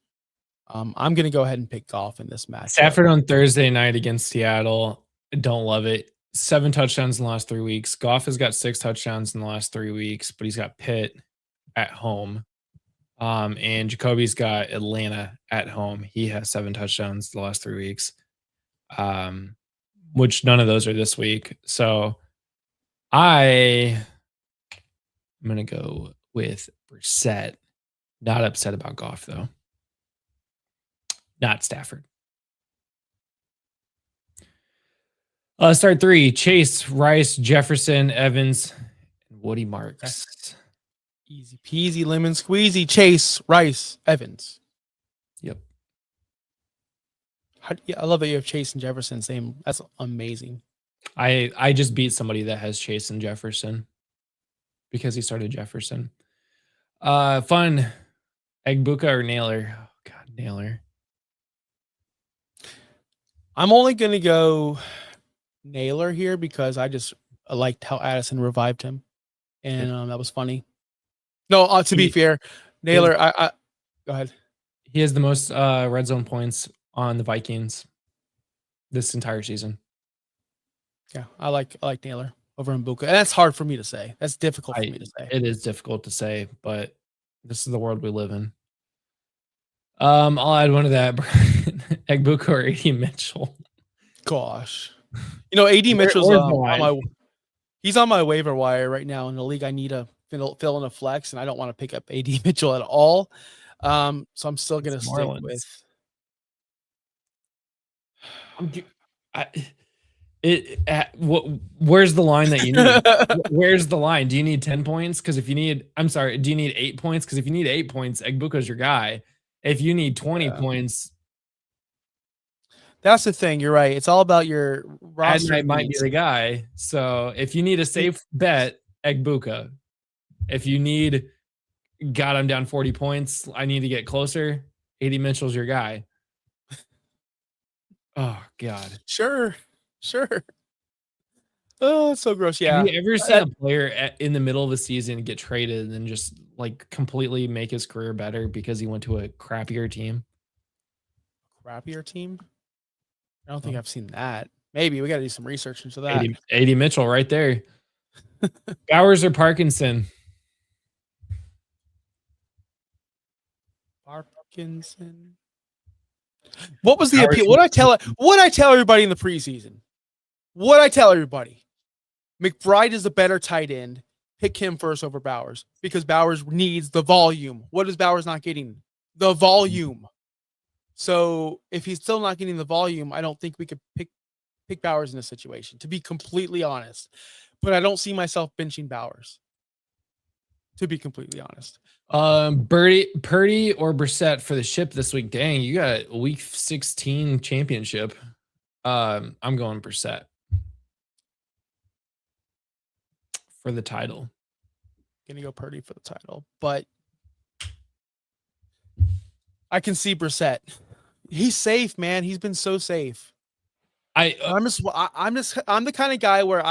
I'm going to go ahead and pick Goff in this match. Stafford on Thursday night against Seattle. Don't love it. 7 touchdowns in the last 3 weeks. Goff has got 6 touchdowns in the last 3 weeks, but he's got Pitt at home. And Jacoby's got Atlanta at home. He has 7 touchdowns the last 3 weeks, which none of those are this week. So I'm going to go with Brissett. Not upset about Goff, though. Not Stafford. Start 3, Chase, Rice, Jefferson, Evans, and Woody Marks. Easy peasy, lemon squeezy. Chase, Rice, Evans. Yep. I love that you have Chase and Jefferson. Same. That's amazing. I just beat somebody that has Chase and Jefferson because he started Jefferson. Fun. Egbuka or Naylor? Oh, God, Naylor. I'm only gonna go Naylor here because I liked how Addison revived him, and that was funny. No, to be fair, Naylor, I go ahead. He has the most red zone points on the Vikings this entire season. Yeah, I like Naylor over Mbuka, and that's hard for me to say. That's difficult for me to say. It is difficult to say, but this is the world we live in. I'll add one of that. Egbuka or AD Mitchell. Gosh, AD Mitchell's he's on my waiver wire right now in the league. I need to fill in a flex, and I don't want to pick up AD Mitchell at all. So I'm still gonna stick with. Where's the line that you need? Where's the line? Do you need 10 points? Because if you need, do you need 8 points? Because if you need 8 points, Egbuka's your guy. If you need 20 points, that's the thing. You're right. It's all about your roster. Adnight might be the guy. So if you need a safe bet, Egbuka. If you need, God, I'm down 40 points, I need to get closer, AD Mitchell's your guy. Oh, God. Sure. Oh, it's so gross. Yeah. Have you ever seen a player in the middle of the season get traded and then just like completely make his career better because he went to a crappier team? Crappier team? I don't think I've seen that. Maybe we got to do some research into that. AD Mitchell right there. Bowers or Parkinson? Parkinson. What was the appeal? What I tell everybody in the preseason? What I tell everybody? McBride is a better tight end. Pick him first over Bowers because Bowers needs the volume. What is Bowers not getting? The volume. So if he's still not getting the volume, I don't think we could pick Bowers in this situation, to be completely honest. But I don't see myself benching Bowers, to be completely honest. Purdy or Brissett for the ship this week. Dang, you got a week 16 championship. I'm going Brissett for the title. Gonna go Purdy for the title, but I can see Brissett. He's safe, man. He's been so safe. I'm the kind of guy where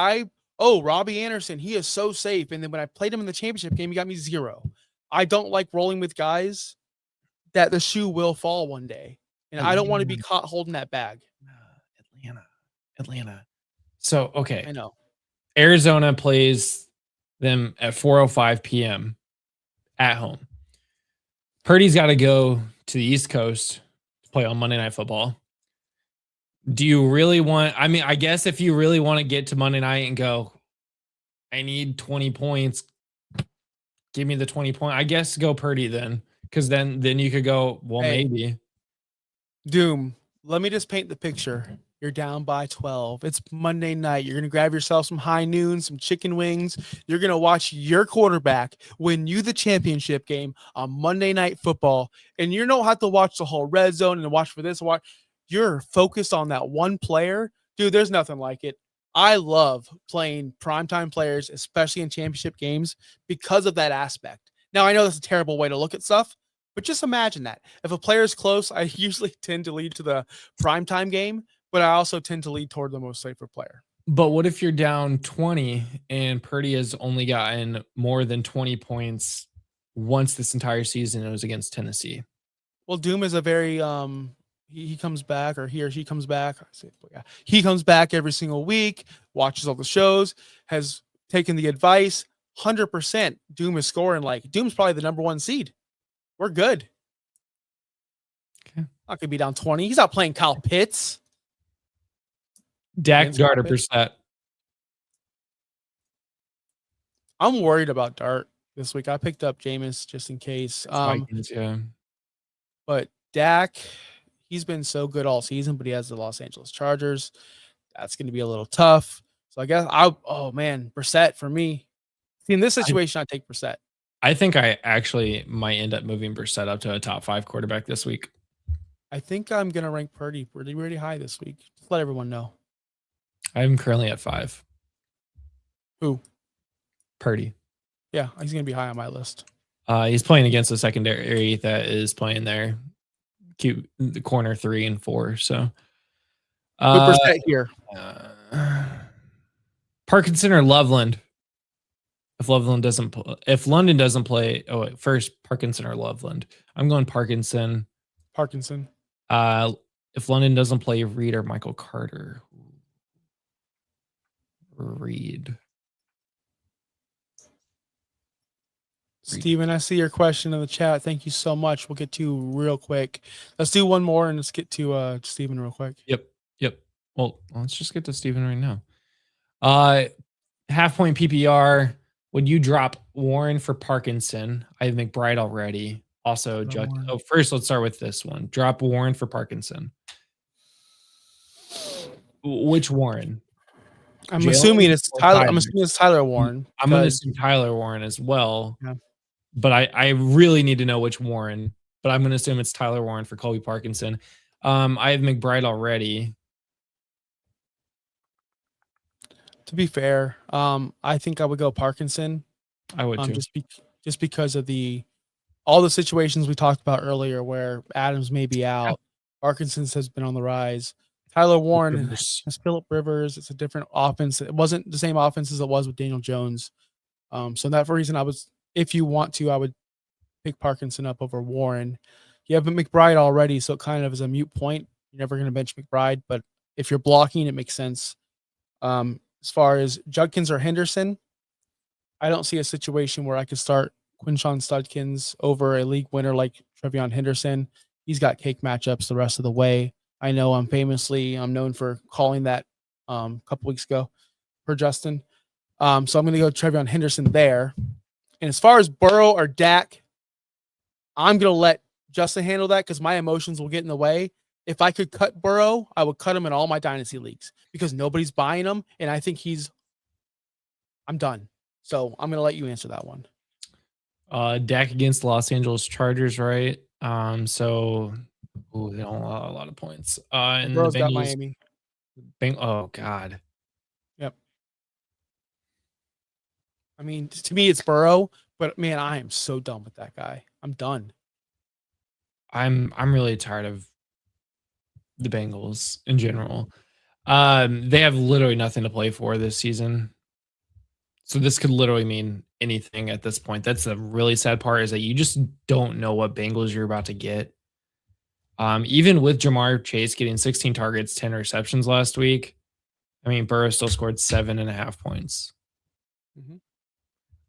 Robbie Anderson, he is so safe. And then when I played him in the championship game, he got me 0. I don't like rolling with guys that the shoe will fall one day. And I don't want to be caught holding that bag. Atlanta. So, okay. I know. Arizona plays them at 4:05 p.m. at home. Purdy's got to go to the East Coast to play on Monday Night Football. Do you really want, I guess if you really want to get to Monday night and go, I need 20 points, give me the 20 point. I guess go Purdy then, because then you could go, well, maybe. Doom, let me just paint the picture. You're down by 12. It's Monday night. You're going to grab yourself some high noon, some chicken wings. You're going to watch your quarterback win you the championship game on Monday Night Football. And you don't have to watch the whole red zone and watch for this. You're focused on that one player. Dude, there's nothing like it. I love playing primetime players, especially in championship games, because of that aspect. Now, I know that's a terrible way to look at stuff, but just imagine that. If a player is close, I usually tend to lead to the primetime game, but I also tend to lead toward the most safer player. But what if you're down 20 and Purdy has only gotten more than 20 points once this entire season? It was against Tennessee. Well, Doom is a very he comes back, or he or she comes back. He comes back every single week, watches all the shows, has taken the advice. 100% Doom is scoring. Doom's probably the number 1 seed. We're good. Okay. Not gonna be down 20. He's not playing Kyle Pitts. Dak, Dart, or Brissett? I'm worried about Dart this week. I picked up Jameis just in case. Vikings, yeah. But Dak, he's been so good all season, but he has the Los Angeles Chargers. That's going to be a little tough. So I guess Brissett for me. See, in this situation, I take Brissett. I think I actually might end up moving Brissett up to a top 5 quarterback this week. I think I'm going to rank Purdy really, really high this week. Just let everyone know. I'm currently at 5. Who? Purdy. Yeah, he's going to be high on my list. He's playing against a secondary that is playing there. The corner 3 and 4. So Good percent here. Parkinson or Loveland? If London doesn't play, first Parkinson or Loveland. I'm going Parkinson. Parkinson. If London doesn't play, Reed or Michael Carter. Reed. Steven, I see your question in the chat. Thank you so much. We'll get to you real quick. Let's do one more and let's get to Steven real quick. Yep. Well, let's just get to Steven right now. Half point PPR. Would you drop Warren for Parkinson? I have McBride already. Also, first let's start with this one. Drop Warren for Parkinson. Which Warren? I'm assuming it's Tyler. I'm assuming it's Tyler Warren. I'm going to assume Tyler Warren as well. Yeah. But I really need to know which Warren. But I'm going to assume it's Tyler Warren for Colby Parkinson. I have McBride already. To be fair, I think I would go Parkinson. I would too. Just because of all the situations we talked about earlier where Adams may be out. Yeah. Parkinson's has been on the rise. Tyler Warren has Phillip Rivers. It's a different offense. It wasn't the same offense as it was with Daniel Jones. So that for reason if you want to, I would pick Parkinson up over Warren. You have McBride already, so it kind of is a moot point. You're never going to bench McBride, but if you're blocking, it makes sense. As far as Judkins or Henderson, I don't see a situation where I could start Quinshon Judkins over a league winner like Trevion Henderson. He's got cake matchups the rest of the way. I know I'm known for calling that a couple weeks ago for Justin. So I'm going to go Trevion Henderson there. And as far as Burrow or Dak, I'm going to let Justin handle that because my emotions will get in the way. If I could cut Burrow, I would cut him in all my dynasty leagues because nobody's buying him. And I think I'm done. So I'm going to let you answer that one. Dak against the Los Angeles Chargers, right? They don't allow a lot of points. And Burrow's the got Miami. Oh, God. Yep. I mean, to me, it's Burrow. But, man, I am so done with that guy. I'm done. I'm really tired of the Bengals in general. They have literally nothing to play for this season. So this could literally mean anything at this point. That's the really sad part is that you just don't know what Bengals you're about to get. Even with Jamar Chase getting 16 targets, 10 receptions last week, I mean, Burrow still scored 7.5 points. Mm-hmm.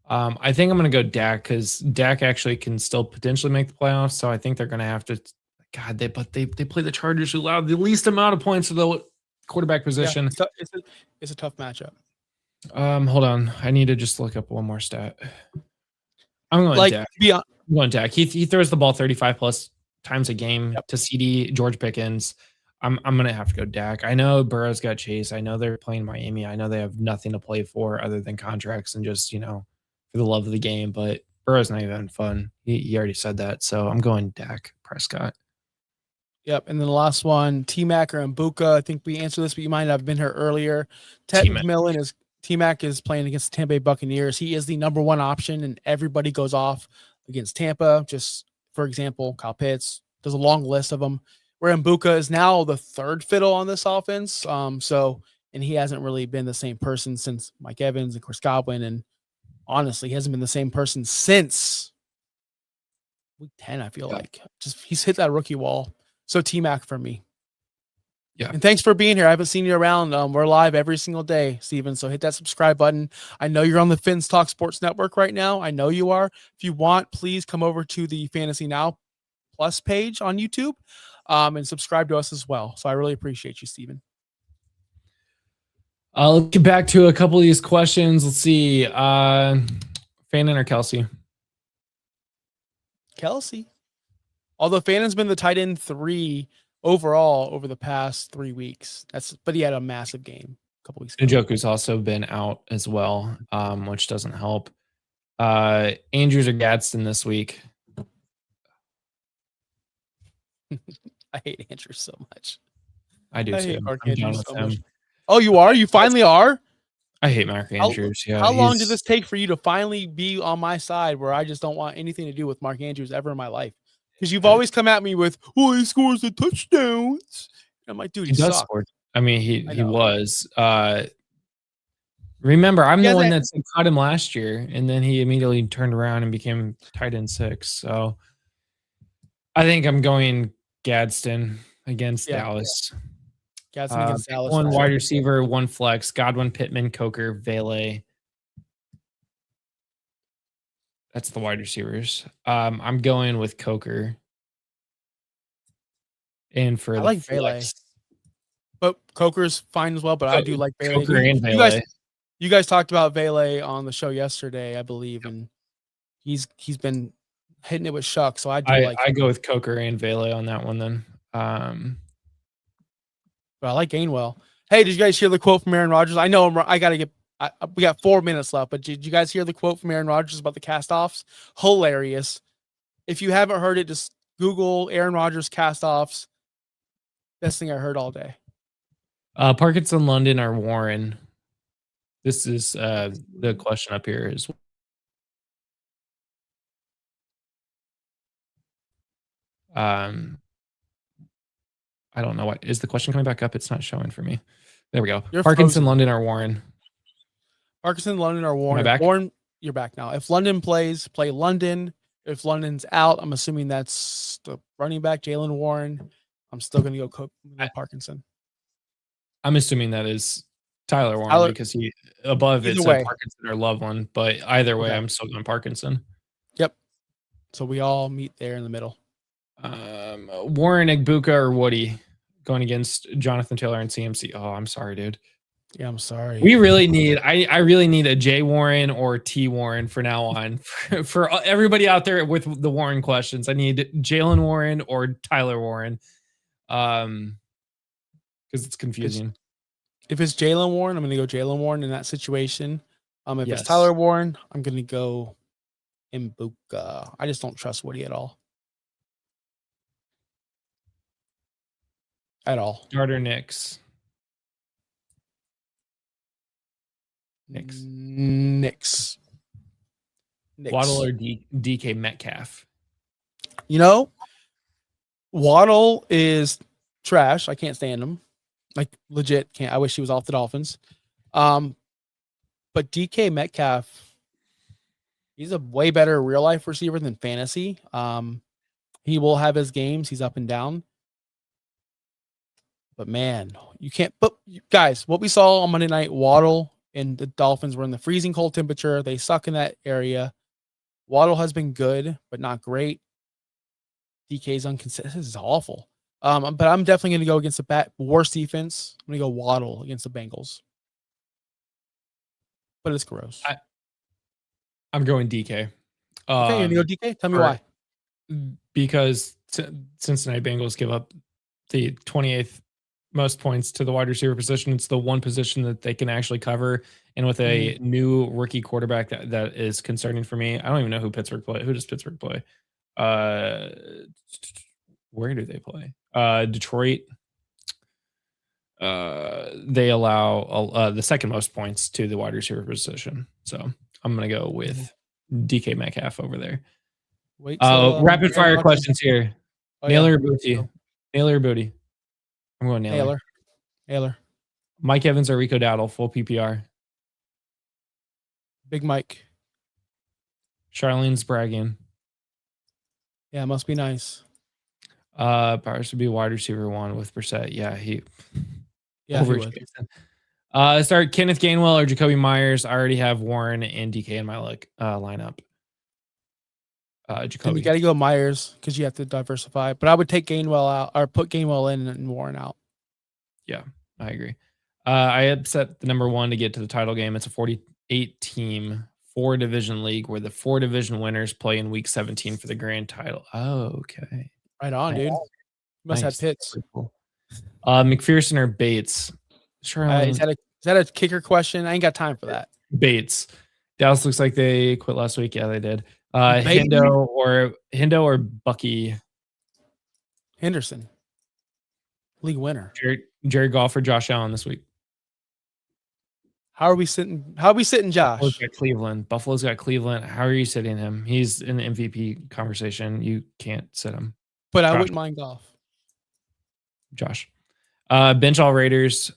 I think I'm going to go Dak because Dak actually can still potentially make the playoffs. So I think they're going to have to. God, they play the Chargers who allowed the least amount of points to the quarterback position. Yeah, it's a tough matchup. Hold on. I need to just look up one more stat. I'm going Dak. I'm going Dak. He throws the ball 35 plus times a game to CD George Pickens. I'm going to have to go Dak. I know Burrow's got Chase. I know they're playing Miami. I know they have nothing to play for other than contracts and just, for the love of the game. But Burrow's not even fun. He already said that. So I'm going Dak Prescott. Yep. And then the last one, T-Mac or Mbuka. I think we answered this, but you might have been here earlier. T-Mac is playing against the Tampa Bay Buccaneers. He is the number one option, and everybody goes off against Tampa. Just, for example, Kyle Pitts. There's a long list of them. Where Mbuka is now the third fiddle on this offense. And he hasn't really been the same person since Mike Evans and Chris Godwin. And honestly, he hasn't been the same person since week 10, I feel like. He's hit that rookie wall. So T-Mac for me. Yeah. And thanks for being here. I haven't seen you around. We're live every single day, Steven. So hit that subscribe button. I know you're on the Fins Talk Sports Network right now. I know you are. If you want, please come over to the Fantasy Now Plus page on YouTube and subscribe to us as well. So I really appreciate you, Steven. Let's get back to a couple of these questions. Let's see. Fannin or Kelsey? Kelsey. Although Fannin's been the tight end 3 overall over the past 3 weeks. But he had a massive game a couple weeks ago. Njoku's also been out as well, which doesn't help. Andrews or Gadsden this week? I hate Andrews so much. I do too. I'm done with him. Oh, you are? You finally are? I hate Mark Andrews. How long did this take for you to finally be on my side where I just don't want anything to do with Mark Andrews ever in my life? Because you've always come at me with, he scores the touchdowns. I'm like, dude, he sucks. I mean, I he know. was. Remember, I'm He the one hasn't- that caught him last year, and then he immediately turned around and became tight end 6. So I think I'm going Gadsden against Yeah. Dallas. Gadsden against Dallas. One for wide sure. receiver, one flex. Godwin, Pittman, Coker, Vele. That's the wide receivers. I'm going with Coker. And for I the like Vele. flex, But Coker's fine as well, but I do like Vele. Coker and You Vele. guys talked about Vele on the show yesterday, I believe, and he's been hitting it with Shuck, so I do like I him. go with Coker and Vele on that one then. But I like Gainwell. Hey, did you guys hear the quote from Aaron Rodgers? I know I got to get. We got 4 minutes left, but did you guys hear the quote from Aaron Rodgers about the cast-offs? Hilarious. If you haven't heard it, just Google Aaron Rodgers cast-offs. Best thing I heard all day. Parkinson, London, or Warren? This is the question up here is I don't know what is the question coming back up. It's not showing for me. There we go. You're Parkinson, frozen. London, or Warren? Parkinson, London, or Warren. Am I back? Warren, you're back now. If London plays, play London. If London's out, I'm assuming that's the running back, Jalen Warren. I'm still going to go Parkinson. I'm assuming that is Tyler Warren because he above it's Parkinson or Loveland, but either way, I'm still going Parkinson. Yep. So we all meet there in the middle. Warren, Egbuka, or Woody going against Jonathan Taylor and CMC. Oh, I'm sorry, dude. Yeah, I'm sorry. We really need. I really need a J Warren or T Warren for now on. For everybody out there with the Warren questions, I need Jalen Warren or Tyler Warren. Because it's confusing. If it's Jalen Warren, I'm going to go Jalen Warren in that situation. If it's Tyler Warren, I'm going to go Egbuka. I just don't trust Woody at all. At all. Starter Knicks. Waddle or DK Metcalf? You know, Waddle is trash. I can't stand him. Like legit can't. I wish he was off the Dolphins. But DK Metcalf, he's a way better real life receiver than fantasy. He will have his games. He's up and down. But man, you can't. But guys, what we saw on Monday night, Waddle and the Dolphins were in the freezing cold temperature. They suck in that area. Waddle has been good, but not great. DK's inconsistent. This is awful. But I'm definitely going to go against the worst defense. I'm going to go Waddle against the Bengals. But it's gross. I'm going DK. Okay, you're going to go DK? Tell me why. Because Cincinnati Bengals give up the 28th most points to the wide receiver position. It's the one position that they can actually cover. And with a new rookie quarterback, that is concerning for me. I don't even know who Pittsburgh play. Who does Pittsburgh play? Where do they play? Detroit. They allow the second most points to the wide receiver position. So I'm going to go with DK Metcalf over there. Rapid fire questions here. Naylor or Booty? Naylor or Booty? I'm going Naylor. Naylor. Mike Evans or Rico Dowdle, full PPR? Big Mike. Charlene's bragging. Yeah, must be nice. Powers to be wide receiver 1 with Brissett. Yeah, he would. Start Kenneth Gainwell or Jacoby Myers. I already have Warren and DK in my lineup. Jacoby. And you got to go Myers because you have to diversify. But I would take Gainwell out or put Gainwell in and Warren out. Yeah, I agree. I upset the number 1 to get to the title game. It's a 48-team 4-division league where the 4 division winners play in week 17 for the grand title. Oh, okay. Right on, dude. You must have pits. Cool. McPherson or Bates? Sure. Is that a kicker question? I ain't got time for that. Bates. Dallas looks like they quit last week. Yeah, they did. Hendo or Bucky? Henderson. League winner. Jared Goff or Josh Allen this week? How are we sitting Josh? Buffalo's got Cleveland. How are you sitting him? He's in the MVP conversation. You can't sit him. But I wouldn't mind Goff. Josh. Bench all Raiders.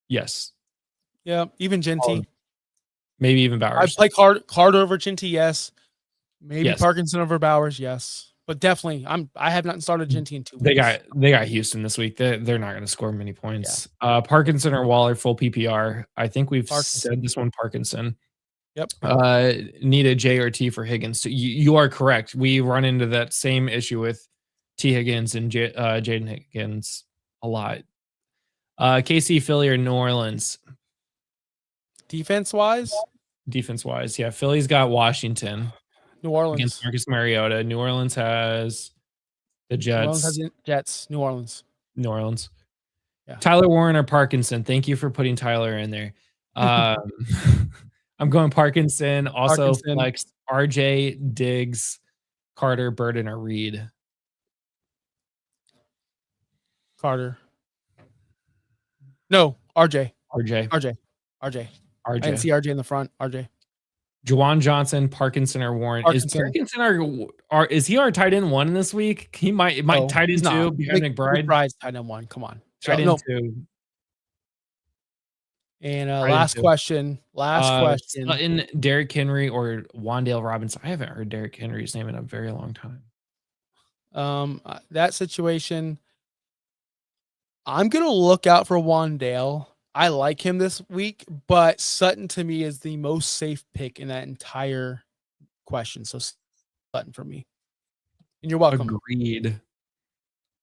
Yes. Yeah, even Genty. Maybe even I'd Bowers. play Carter over Genty, yes. Maybe Yes. Parkinson over Bowers, yes. But definitely, I have not started Genty in 2 weeks. They got Houston this week. They're not going to score many points. Parkinson or Waller full PPR. I think we've said this one. Parkinson. Yep. Need a J or T for Higgins. So you are correct. We run into that same issue with T Higgins and Jaden Higgins a lot. KC, Philly, or New Orleans? Defense wise, yeah. Philly's got Washington. New Orleans against Marcus Mariota. New Orleans has the Jets. New Orleans has the Jets. New Orleans. Yeah. Tyler Warren or Parkinson? Thank you for putting Tyler in there. I'm going Parkinson. Also, flex RJ, Diggs, Carter, Burden, or Reed. Carter. No, RJ. I didn't see RJ in the front. RJ. Juwan Johnson, Parkinson, or Warren. Parkinson. Is Parkinson is he our tight end 1 this week? He might tight end 2 behind McBride. McBride's tight end 1. Come on. Tight end 2. And last question. Sutton, Derrick Henry, or Wan'Dale Robinson. I haven't heard Derrick Henry's name in a very long time. That situation, I'm gonna look out for Wan'Dale. I like him this week, but Sutton to me is the most safe pick in that entire question. So Sutton for me. And you're welcome.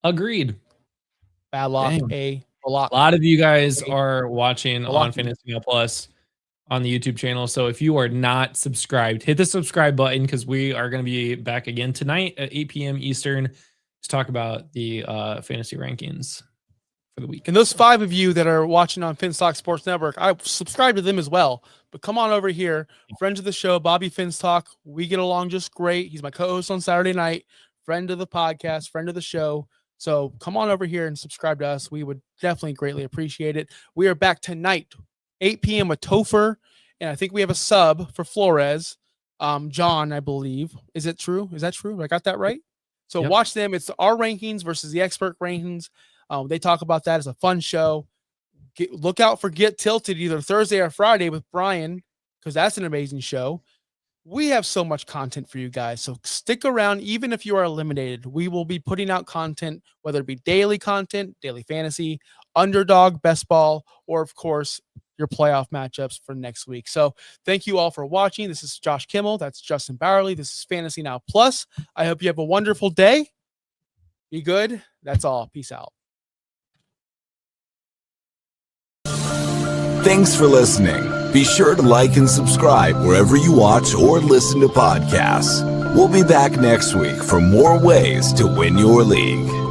Agreed. Bad luck. A lot of you guys are watching on Fantasy Now Plus on the YouTube channel. So if you are not subscribed, hit the subscribe button because we are going to be back again tonight at 8 p.m. Eastern to talk about the fantasy rankings for the week. And those 5 of you that are watching on Finstock Sports Network, I subscribe to them as well. But come on over here, friends of the show, Bobby Finstock. We get along just great. He's my co-host on Saturday night, friend of the podcast, friend of the show. So come on over here and subscribe to us. We would definitely greatly appreciate it. We are back tonight, 8 p.m. with Topher, and I think we have a sub for Flores. John, I believe. Is it true? Is that true? I got that right? So watch them. It's our rankings versus the expert rankings. They talk about that. It's a fun show. Look out for Get Tilted either Thursday or Friday with Brian, because that's an amazing show. We have so much content for you guys, so stick around. Even if you are eliminated, we will be putting out content, whether it be daily content, daily fantasy, underdog, best ball, or of course your playoff matchups for next week. So thank you all for watching. This is Josh Kimmel. That's Justin Bowerly. This is Fantasy Now Plus. I hope you have a wonderful day. Be good. That's all. Peace out. Thanks for listening. Be sure to like and subscribe wherever you watch or listen to podcasts. We'll be back next week for more ways to win your league.